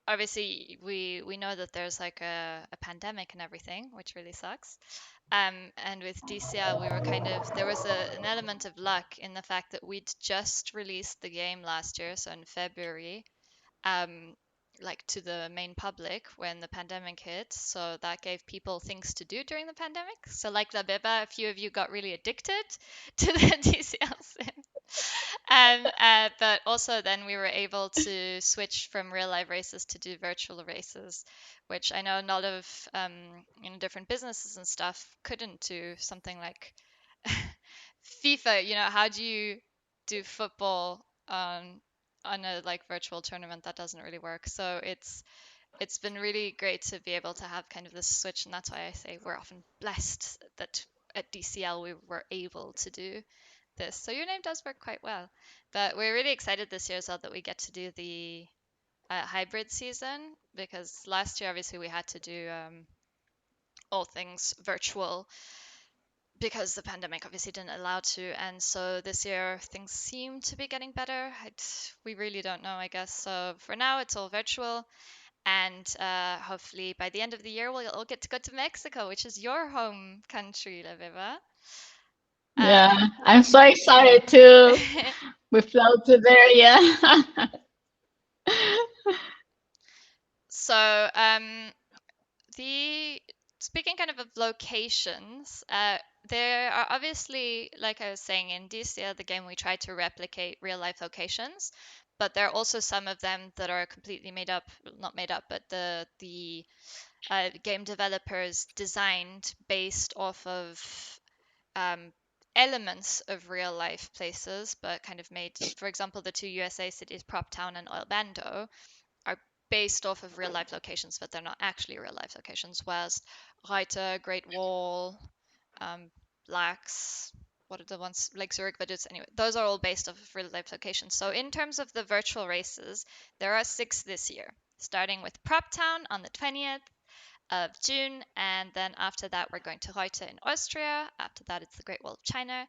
obviously we know that there's like a pandemic and everything, which really sucks. And with DCL, we were there was an element of luck in the fact that we'd just released the game last year, so in February, like to the main public when the pandemic hit. So that gave people things to do during the pandemic. So like LaBeba, a few of you got really addicted to the DCL sim. But also then we were able to switch from real life races to do virtual races, which I know a lot of different businesses and stuff couldn't do. Something like FIFA, how do you do football on a like virtual tournament? That doesn't really work. So it's been really great to be able to have kind of this switch, and that's why I say we're often blessed that at DCL we were able to do this. So your name does work quite well. But we're really excited this year as well that we get to do the hybrid season, because last year obviously we had to do all things virtual because the pandemic obviously didn't allow to. And so this year things seem to be getting better. We really don't know, I guess. So for now it's all virtual. And hopefully by the end of the year we'll all get to go to Mexico, which is your home country, LaBeba. Yeah, I'm so excited too. We flew to there, yeah. So the speaking kind of locations, there are obviously, like I was saying, in DCL, the game, we try to replicate real life locations, but there are also some of them that are completely made up, not made up, but the game developers designed based off of um, elements of real life places, but kind of made, for example, the two USA cities, Proptown and Oilbando, are based off of real life locations, but they're not actually real life locations. Whereas Reiter, Great Wall, Lax, what are the ones like Zurich, but it's anyway, those are all based off of real life locations. So in terms of the virtual races, there are 6 this year, starting with Proptown on the 20th of June, and then after that we're going to Reute in Austria. After that it's the Great Wall of China.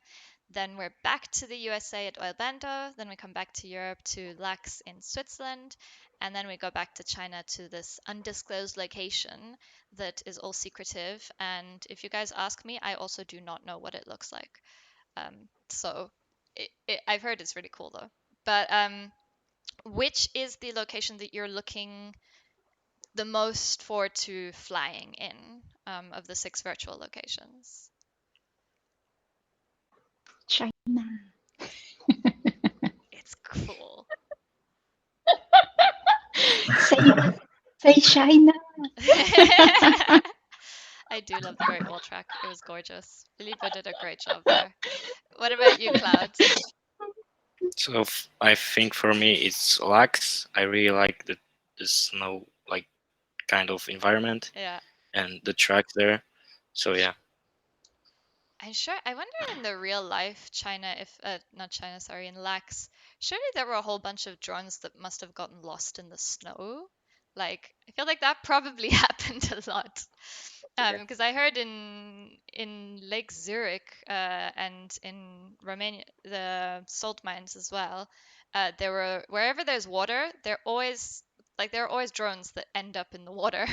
Then we're back to the USA at Oilbando. Then we come back to Europe to Lax in Switzerland. And then we go back to China to this undisclosed location that is all secretive. And if you guys ask me, I also do not know what it looks like. So I've heard it's really cool though. But which is the location that you're looking the most forward to flying in of the 6 virtual locations? China. It's cool. Say China. I do love the Great Wall track. It was gorgeous. LaBeba did a great job there. What about you, Cloud? So I think for me it's lax. I really like the snow like kind of environment. Yeah. And the track there. So yeah. I'm sure. I wonder in the real life China, if not China, sorry, in Lax, surely there were a whole bunch of drones that must have gotten lost in the snow. Like, I feel like that probably happened a lot. Because I heard in Lake Zurich and in Romania, the salt mines as well, there were wherever there's water, there are always drones that end up in the water.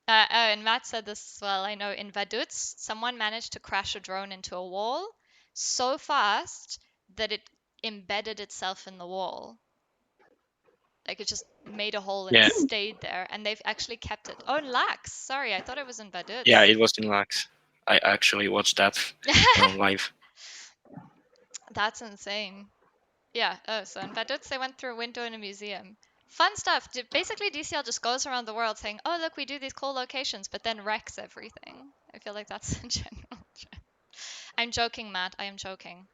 And Matt said this as well. I know in Vaduz, someone managed to crash a drone into a wall so fast that it embedded itself in the wall. Like it just made a hole and Yeah. it stayed there. And they've actually kept it. Oh, in Lax. Sorry, I thought it was in Vaduz. Yeah, it was in lax. I actually watched that live. That's insane. Yeah. Oh, so in Vaduz, they went through a window in a museum. Fun stuff. Basically, DCL just goes around the world saying, "Oh, look, we do these cool locations," but then wrecks everything. I feel like that's a general trend. I'm joking, Matt. I am joking.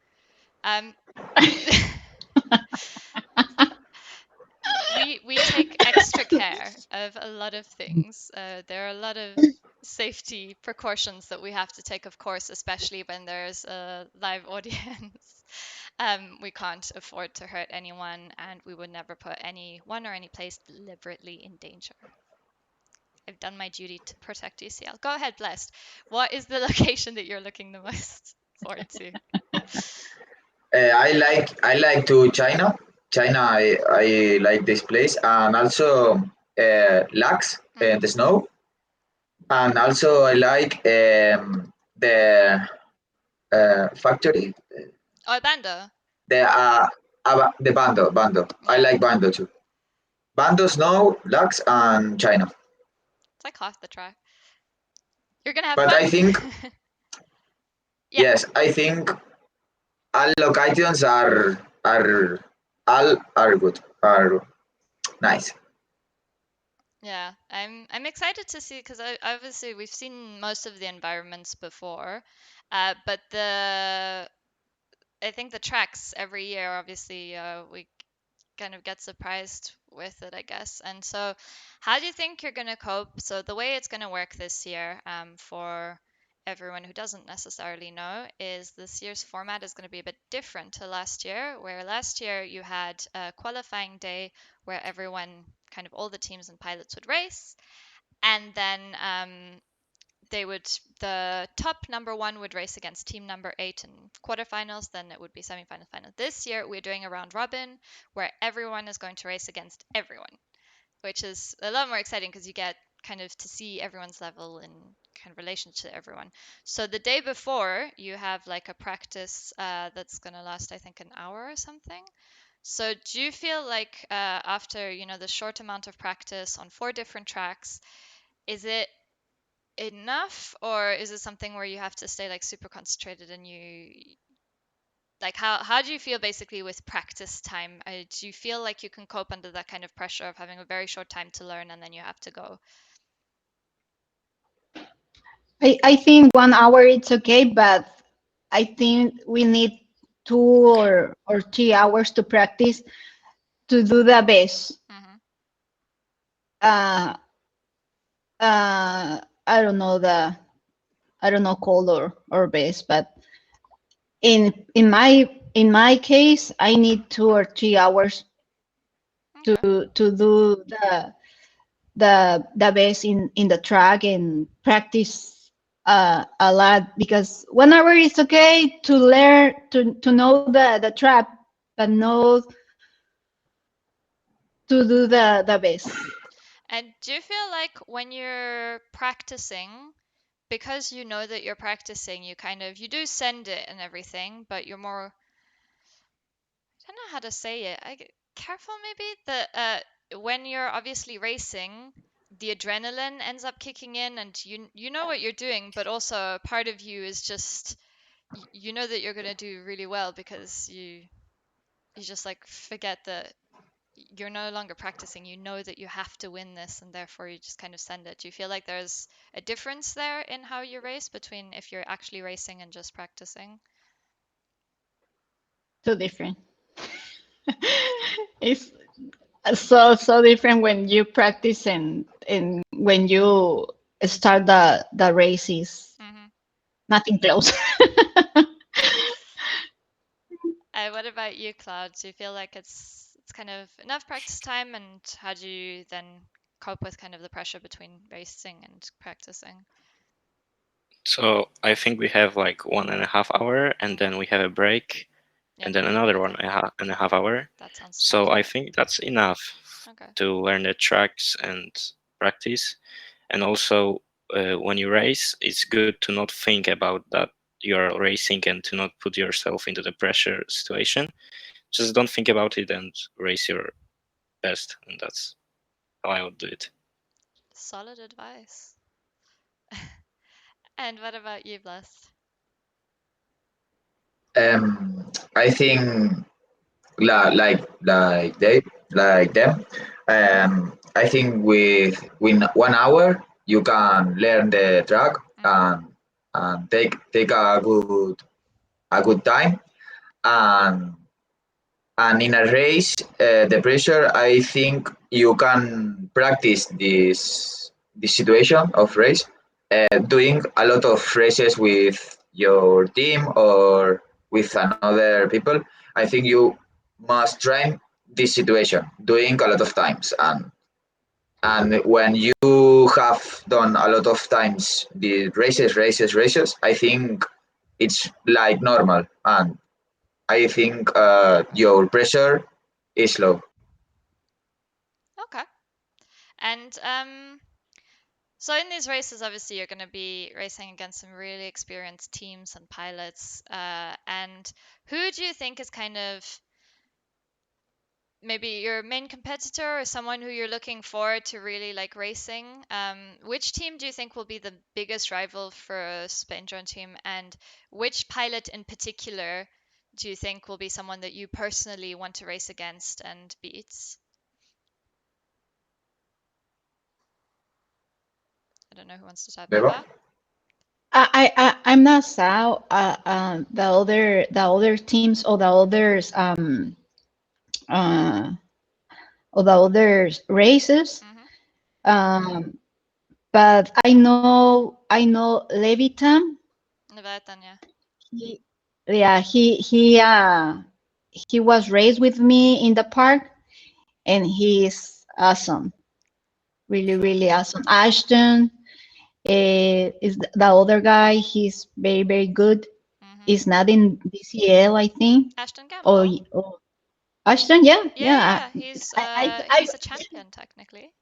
We take extra care of a lot of things. There are a lot of safety precautions that we have to take, of course, especially when there's a live audience. We can't afford to hurt anyone, and we would never put anyone or any place deliberately in danger. I've done my duty to protect DCL. Go ahead, Blessed. What is the location that you're looking the most forward to? I like to China. China, I like this place, and also Lax, the snow, and also I like the factory, Oh, Bando. the Bando. I Yeah. like Bando too. Bando, snow, Lax, and China. It's like half the track. You're gonna have But fun. I think Yeah. yes, I think all locations are all are good, are nice. Yeah, I'm excited to see because obviously we've seen most of the environments before, but I think the tracks every year obviously we kind of get surprised with it, I guess. And so, how do you think you're gonna cope? So the way it's gonna work this year, for everyone who doesn't necessarily know, is this year's format is going to be a bit different to last year, where last year you had a qualifying day where everyone, kind of all the teams and pilots would race, and then the top number 1 would race against team number 8 in quarterfinals, then it would be semifinal, final. This year we're doing a round robin where everyone is going to race against everyone, which is a lot more exciting because you get kind of to see everyone's level in kind of relation to everyone. So the day before you have like a practice that's going to last, I think, an hour or something. So do you feel like after the short amount of practice on 4 different tracks, is it enough, or is it something where you have to stay like super concentrated and you like how do you feel basically with practice time? Do you feel like you can cope under that kind of pressure of having a very short time to learn and then you have to go? I think 1 hour it's okay, but I think we need 2 or 3 hours to practice to do the best. Mm-hmm. I don't know color or best, but in my case, I need 2 or 3 hours Okay. to do the best in the track and practice a lot, because 1 hour is okay to learn to know the track, but no to do the best. And do you feel like when you're practicing, because you know that you're practicing, you you do send it and everything, but you're more, I don't know how to say it. Careful maybe that when you're obviously racing, the adrenaline ends up kicking in, and you know what you're doing, but also part of you is just you know that you're gonna do really well because you just like forget that you're no longer practicing. You know that you have to win this, and therefore you just kind of send it. Do you feel like there's a difference there in how you race between if you're actually racing and just practicing? Too different. It's so different when you practice and when you start the races. Mm-hmm. Nothing close. What about you, Cloud? Do you feel like it's kind of enough practice time, and how do you then cope with kind of the pressure between racing and practicing? So I think we have like 1.5 hour, and then we have a break, Yeah, and then another 1.5 hour. that sounds So I standard. think that's enough Okay. to learn the tracks and practice. And also, when you race, it's good to not think about that you're racing and to not put yourself into the pressure situation. Just don't think about it and race your best, and that's how I would do it. Solid advice. And what about you, Blessed? I think like them. I think within 1 hour you can learn the track Mm-hmm. and take a good time, and in a race, the pressure, I think you can practice this situation of race, doing a lot of races with your team or with another people. I think you must train this situation, doing a lot of times, and when you have done a lot of times the races, I think it's like normal, and I think your pressure is low. Okay. And so in these races, obviously, you're going to be racing against some really experienced teams and pilots. And who do you think is kind of maybe your main competitor or someone who you're looking forward to really like racing? Which team do you think will be the biggest rival for a Spain drone team, and which pilot in particular do you think will be someone that you personally want to race against and beat? I don't know who wants to start. Beba? Beba? I'm not sao. The other teams uh, or the other races. Mm-hmm. But I know Levitan. Leviathan, yeah. He, yeah, he was raised with me in the park, and he's awesome. Really awesome. Ashton is the other guy. He's very good. Mm-hmm. He's not in DCL, I think. Ashton Oh, Gamble. Ashton, yeah, Yeah, yeah. yeah. He's I he's a champion technically.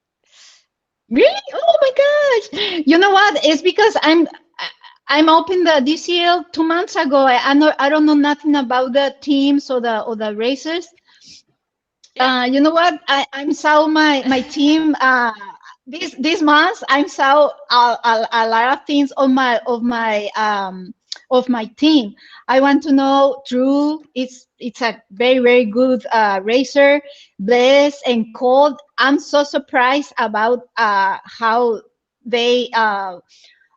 really. Oh my gosh! You know what? It's because I'm open the DCL 2 months ago. I don't know nothing about the teams or the races. Yeah. You know what? I'm saw my team. this month I saw a lot of things on of my team. I want to know Drew. It's a very good racer. Bless and Cold. I'm so surprised about how they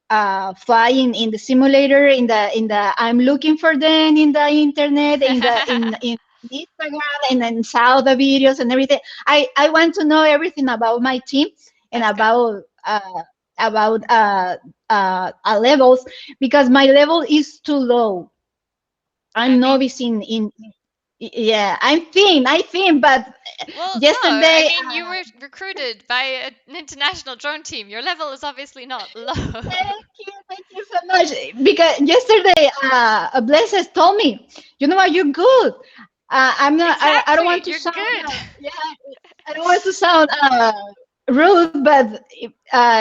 flying in the simulator in the I'm looking for them in the internet in Instagram and then saw the videos and everything. I want to know everything about my team and That's good. about levels because my level is too low. I I'm mean, novice in yeah, I'm thin, but well, no, I yesterday mean, you were recruited by an international drone team. Your level is obviously not low. thank you so much. Because yesterday, Blessed told me, you know what, you're good. I'm not. I don't Exactly, want to you're sound. good. Yeah, I don't want to sound rude, but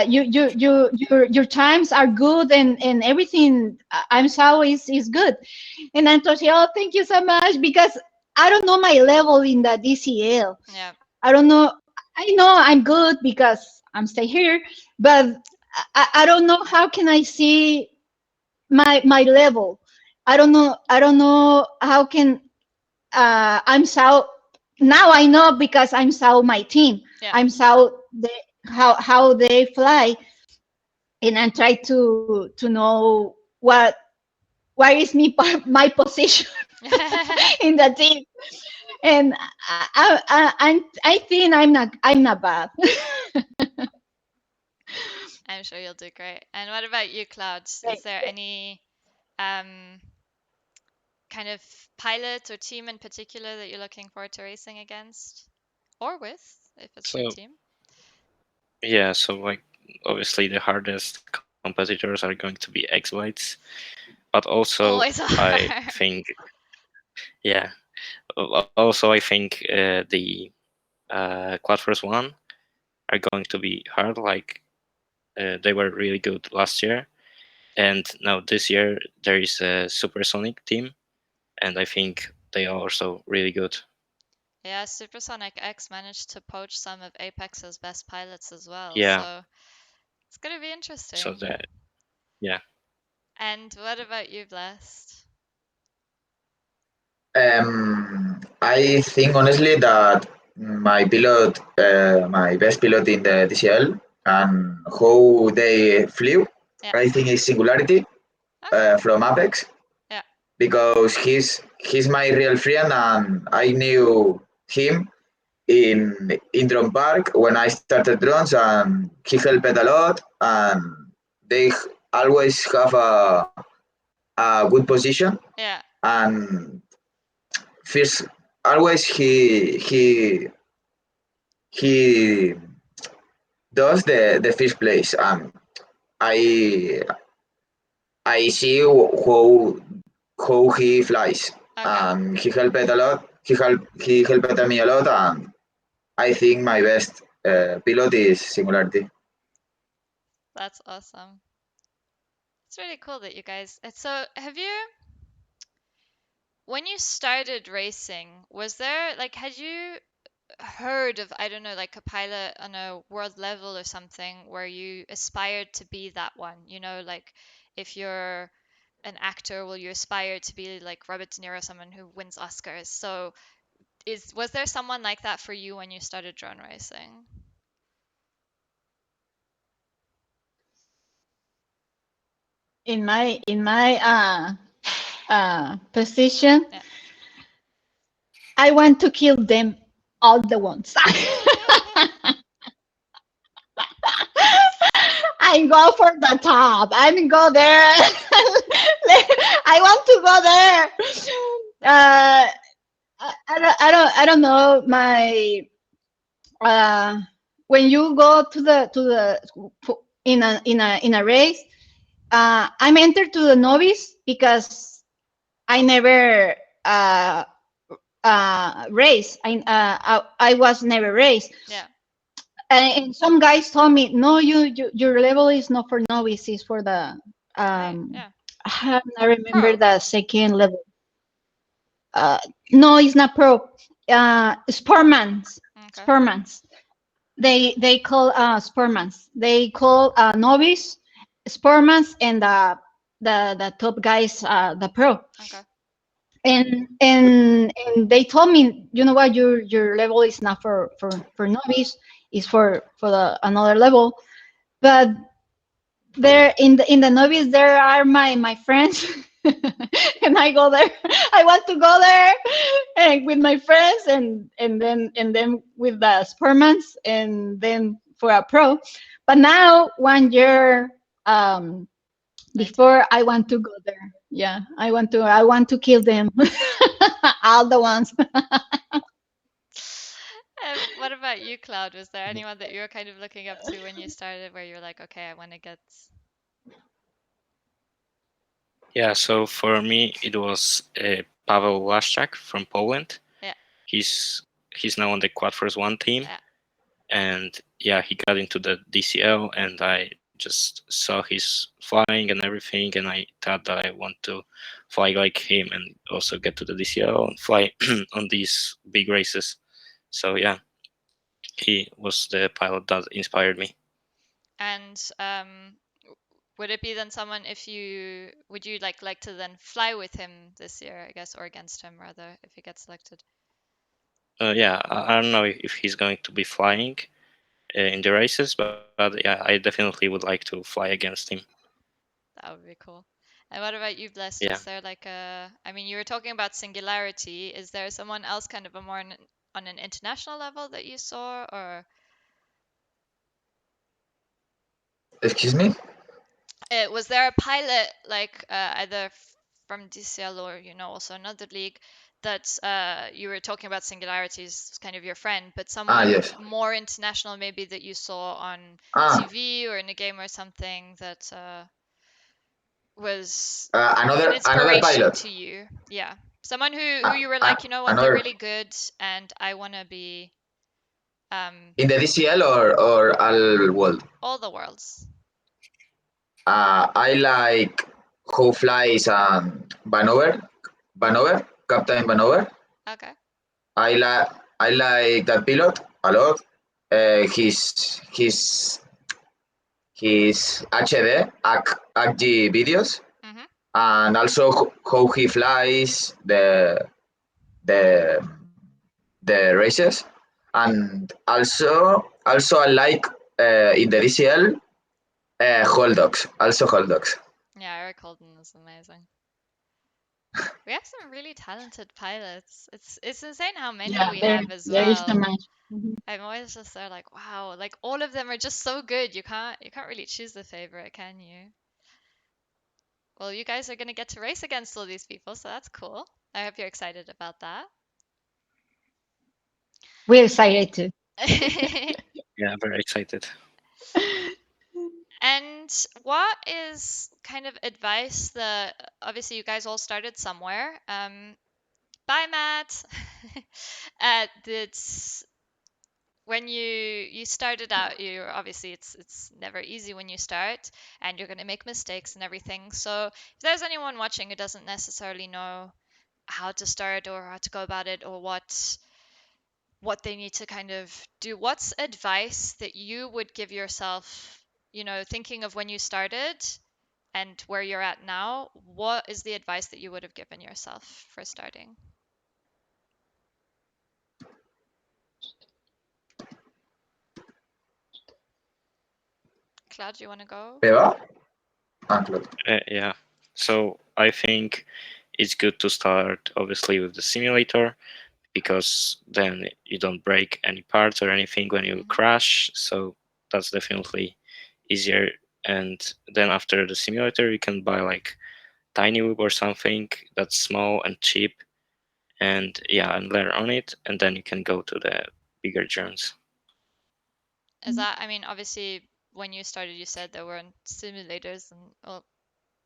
your times are good and everything. I'm so is good. And I told you, oh, thank you so much because I don't know my level in the DCL. Yeah. I don't know. I know I'm good because I'm stay here, but I don't know how can I see my level. I don't know. I don't know how can I'm so now I know because I'm saw my team. Yeah. I'm saw the how they fly, and I try to know what is my position in the team. And I think I'm not bad. I'm sure you'll do great. And what about you, Cloud? Is there any um, kind of pilot or team in particular that you're looking forward to racing against or with, if it's your So team? yeah, so like obviously the hardest competitors are going to be X-Whites, but also Always I are. think yeah, also I think the Quad Force One are going to be hard. Like they were really good last year, and now this year there is a Supersonic team, and I think they are also really good. Yeah, Supersonic X managed to poach some of Apex's best pilots as well, Yeah, so it's gonna be so interesting. that yeah. And what about you, Blessed? I think honestly that my best pilot in the DCL, and how they flew, Yeah. I think is Singularity Okay. from Apex, Yeah. because he's my real friend, and I knew him in Drone Park when I started drones, and he helped a lot, and they always have a good position, Yeah. and first always he does the first place. I I see how he flies. Okay. He helped a lot. He helped me a lot, and I think my best pilot is Singularity. That's awesome. It's really cool that you guys. So, have you, when you started racing, was there like, had you heard of, I don't know, like a pilot on a world level or something where you aspired to be that one? You know, like if you're an actor, will you aspire to be like Robert De Niro, someone who wins Oscars? So, was there someone like that for you when you started drone racing? In my position, Yeah. I want to kill them all the ones. I go for the top. I go there. I want to go there. That's good. I don't know my uh, when you go in a race. I'm entered to the novice because I never race. I was never race. Yeah. And some guys told me, no, your level is not for novice, it's for the Right. um Yeah. I remember Pro. the second level. No, it's not pro. Sportmans. Okay. Sportmans. They call sportmans. They call novice sportmans, and the top guys the pro. Okay. And they told me, you know what, your level is not for novice, is for the another level. But there in the novice there are my friends. And I go there. I want to go there and with my friends, and then with the sportmans, and then for a pro. But now 1 year before, I want to go there. Yeah, I want to kill them. All the ones. What about you, Cloud? Was there anyone that you were kind of looking up to when you started, where you're like, okay, I want to get? Yeah, so for me it was Paweł Laszczak from Poland. Yeah. He's now on the Quad Force One team. Yeah. And yeah, he got into the DCL, and I just saw his flying and everything, and I thought that I want to fly like him and also get to the DCL and fly on these big races. So yeah, he was the pilot that inspired me. And would it be then someone, would you like to then fly with him this year, I guess, or against him rather, if he gets selected? Yeah, I don't know if he's going to be flying in the races, but yeah, I definitely would like to fly against him. That would be cool. And what about you, Blessed? Yeah. Was there I mean, you were talking about Singularity. Is there someone else kind of a more on an international level that you saw, or? Excuse me? Was there a pilot either from DCL or also another league that you were talking about, Singularities, kind of your friend, but someone Yes. more international maybe that you saw on TV or in a game or something that was an another inspiration pilot to you? Yeah, someone who you were like, you know what, they're really good, and I want to be in the DCL or all world. all the worlds. I like who flies Vanover, Captain Vanover. Okay. I like that pilot a lot. His HD ACG videos, and also how he flies the the races, and also I like in the DCL hold dogs, also hold dogs. Yeah, Eric Holden is amazing. We have some really talented pilots. It's insane how many we have as there is well. the match. I'm always just there like, wow, like all of them are just so good. You can't really choose the favorite, can you? Well, you guys are gonna get to race against all these people, so that's cool. I hope you're excited about that. We're excited too. Yeah, very excited. And what is kind of advice that obviously you guys all started somewhere? Bye, Matt. That's when you started out. You're obviously it's never easy when you start, and you're gonna make mistakes and everything. So if there's anyone watching who doesn't necessarily know how to start or how to go about it, or what they need to kind of do, what's advice that you would give yourself, thinking of when you started and where you're at now? What is the advice that you would have given yourself for starting? Cloud, you want to go? Beba? Yeah, so I think it's good to start obviously with the simulator, because then you don't break any parts or anything when you crash, so that's definitely easier. And then after the simulator, you can buy like tiny whip or something that's small and cheap, and yeah, and learn on it, and then you can go to the bigger drones. Is that, I mean, obviously when you started you said there weren't simulators, and well,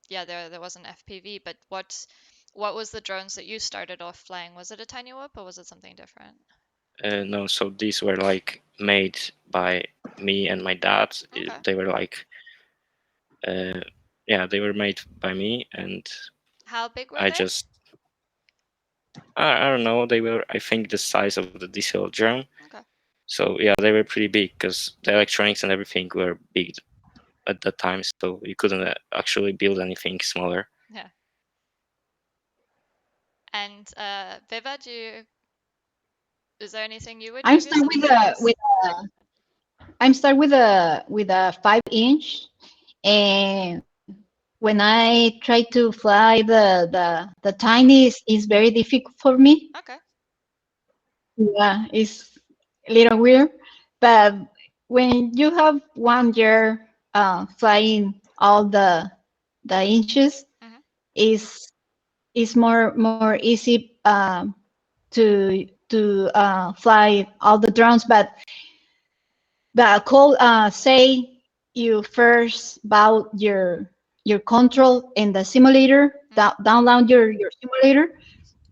yeah, there was an FPV, but what was the drones that you started off flying? Was it a tiny whip or was it something different? No, so these were like made by me and my dad. Okay. They were like yeah, they were made by me, and How big were I they? just I don't know, they were, I think, the size of the DCL drone. Okay. So yeah, they were pretty big because the electronics and everything were big at that time. So you couldn't actually build anything smaller. Yeah. And Beba, is there anything you would I'm give start yourself? with a 5-inch, and when I try to fly the tiny is very difficult for me. Okay. Yeah, it's a little weird, but when you have 1 year flying all the inches, Mhm. is more easy to fly all the drones. But call say you first bought your control in the simulator, download your simulator,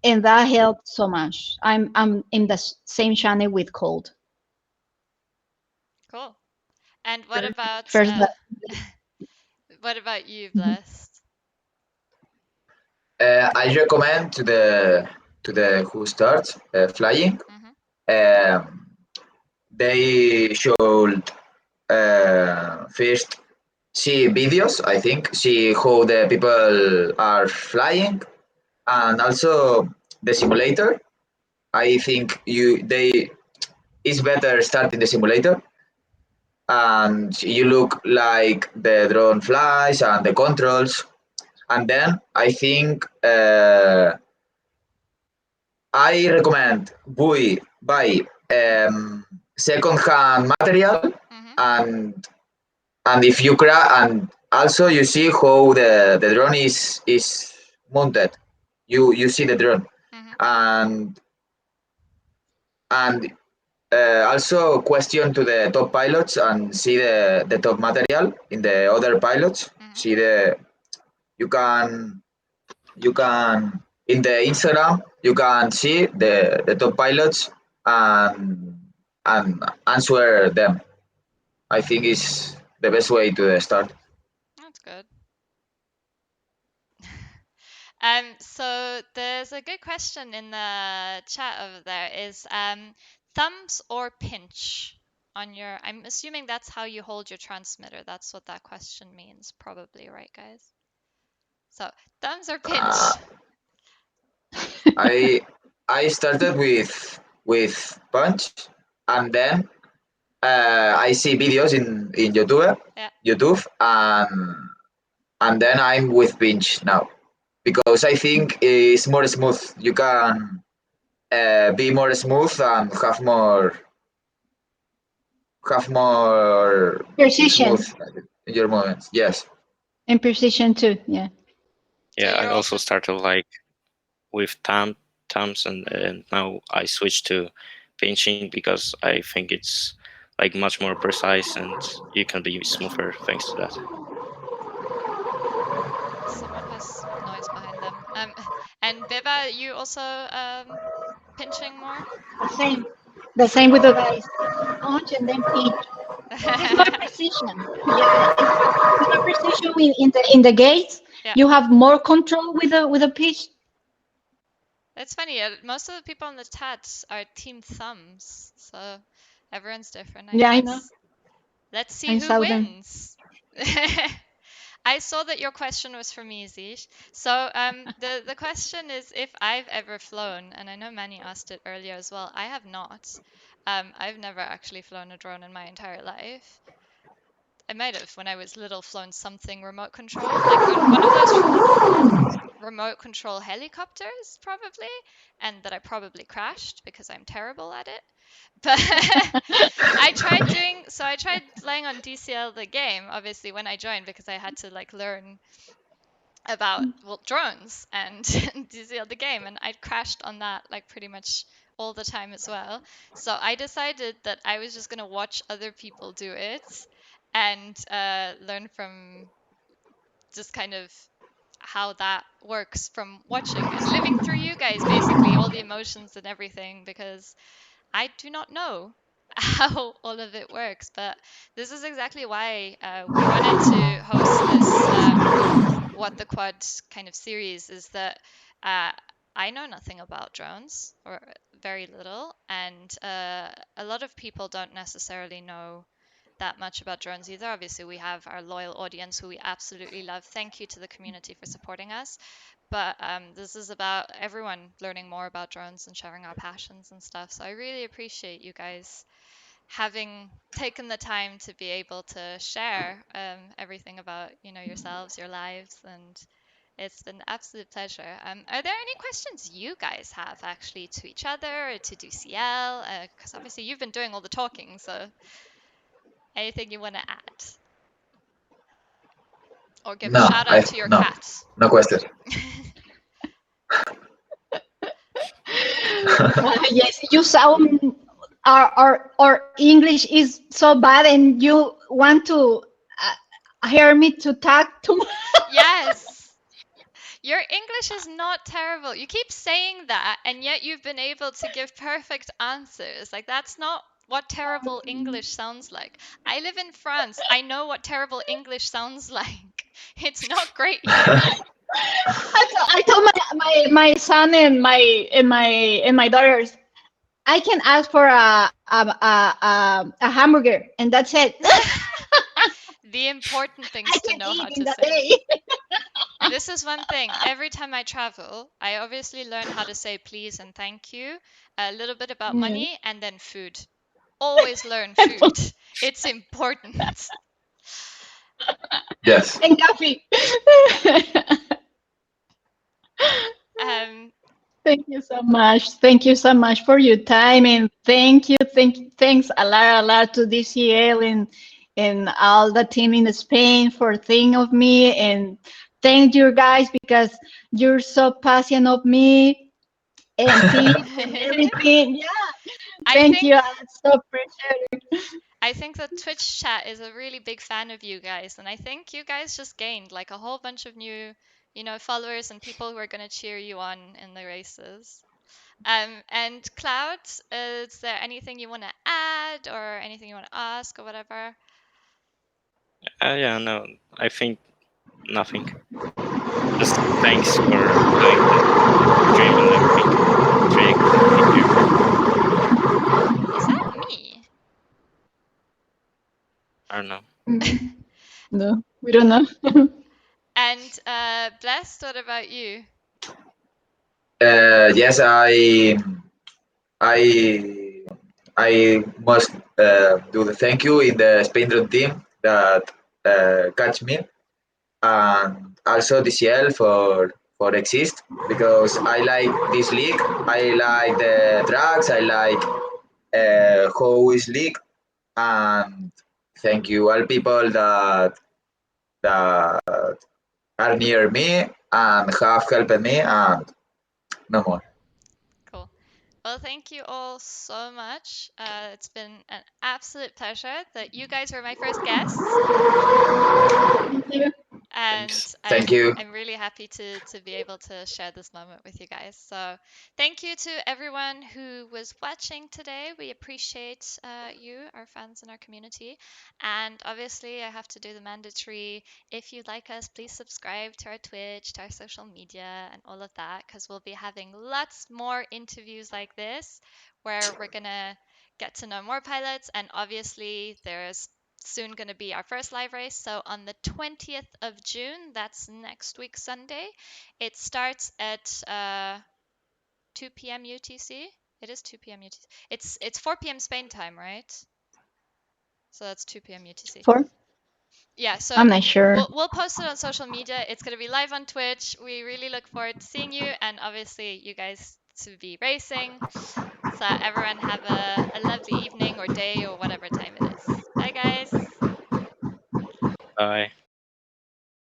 and that helped so much. I'm in the same channel with Cold. Cool. And what about First, what about you, Mhm. Blessed? I recommend to the who starts flying. Mhm. They should first see videos. I think see how the people are flying, and also the simulator. I think it's better start in the simulator, and you look like the drone flies and the controls, and then I think I recommend buy second-hand material, Mhm. and if you and also you see how the drone is mounted. You see the drone, Mhm. and and also question to the top pilots and see the top material in the other pilots. Mhm. See you can you can in the Instagram you can see the top pilots and answer them. I think is the best way to start. That's good. So there's a good question in the chat over there. Is thumbs or pinch on your? I'm assuming that's how you hold your transmitter. That's what that question means, probably, right, guys? So thumbs or pinch? Uh, I I started with punch, and then I see videos in Yeah. YouTube, and then I'm with pinch now because I think it's more smooth. You can be more smooth and have more smooth precision in your movements. Yes. and precision too. Yeah. So Yeah, I you're also also. started like with thumbs, and now I switched to pinching because I think it's like much more precise and you can be smoother thanks to that. Someone has noise behind them. And Beba, you also pinching more? The same. The same with the guys. Punch and then pinch. It's more precision. Yeah, it's more precision in the gates. Yeah. You have more control with a pitch. It's funny. Most of the people in the chat are team thumbs, so everyone's different, I Yeah, I know. guess. Let's see I who saw them. wins. I saw that your question was for me, Zish. So the question is if I've ever flown, and I know Manny asked it earlier as well. I have not. I've never actually flown a drone in my entire life. I might have, when I was little, flown something remote controlled, like one of those remote control helicopters, probably, and that I probably crashed because I'm terrible at it. But I tried playing on DCL the game, obviously, when I joined because I had to like learn about drones and DCL the game, and I'd crashed on that like pretty much all the time as well. So I decided that I was just gonna watch other people do it and learn from just kind of how that works from watching and living through you guys, basically all the emotions and everything, because I do not know how all of it works. But this is exactly why we wanted to host this What the Quad kind of series, is that uh, I know nothing about drones, or very little, and a lot of people don't necessarily know that much about drones either. Obviously, we have our loyal audience who we absolutely love. Thank you to the community for supporting us. But this is about everyone learning more about drones and sharing our passions and stuff. So I really appreciate you guys having taken the time to be able to share everything about yourselves, your lives, and it's been an absolute pleasure. Are there any questions you guys have actually to each other or to DCL? Because obviously you've been doing all the talking, so anything you want to add or give a No, shout out to your no, cat? no question. Yes, you sound our English is so bad, and you want to hear me to talk to. Yes. Your English is not terrible. You keep saying that, and yet you've been able to give perfect answers. Like, that's not what terrible English sounds like. I live in France. I know what terrible English sounds like. It's not great here. I told my son and my daughters, I can ask for a hamburger, and that's it. The important I things to can know how eat in to the say. day. This is one thing. Every time I travel, I obviously learn how to say please and thank you, a little bit about money, and then food. Always learn food. It's important. Yes. And coffee. Um, Thank you so much. Thank you so much for your time, and thanks a lot to DCL and all the team in Spain for thinking of me, and thank you guys because you're so passionate of me and tips and everything. Yeah, I thank think you. I so appreciate it. I think the Twitch chat is a really big fan of you guys, and I think you guys just gained like a whole bunch of new, followers and people who are going to cheer you on in the races. And Cloud, is there anything you want to add or anything you want to ask or whatever? Yeah, no, I think nothing. Just thanks for doing the stream and everything. It's really cool. Thank you. Is that me? I don't know. No, we don't know. And Blessed, what about you? Yes, I I must do the thank you in the Spain Drone team that catch me, and also DCL for exist, because I like this league. I like the tracks. I like how is league, and thank you all people that are near me and have helped me, and no more. Cool. Well, thank you all so much. It's been an absolute pleasure that you guys were my first guests. Thank you. And Thanks. Thank you. I'm really happy to be able to share this moment with you guys. So thank you to everyone who was watching today. We appreciate you, our fans and our community. And obviously, I have to do the mandatory. If you like us, please subscribe to our Twitch, to our social media, and all of that, because we'll be having lots more interviews like this where we're going to get to know more pilots. And obviously, there's soon going to be our first live race. So on the 20th of June, that's next week Sunday, it starts at 2 p.m. UTC. It is 2 p.m. UTC. It's 4 p.m. Spain time, right? So that's 2 p.m. UTC. For Yeah, so I'm not sure. we'll post it on social media. It's going to be live on Twitch. We really look forward to seeing you, and obviously you guys to be racing. So everyone have a lovely evening or day or whatever time it is. Bye, guys. Bye.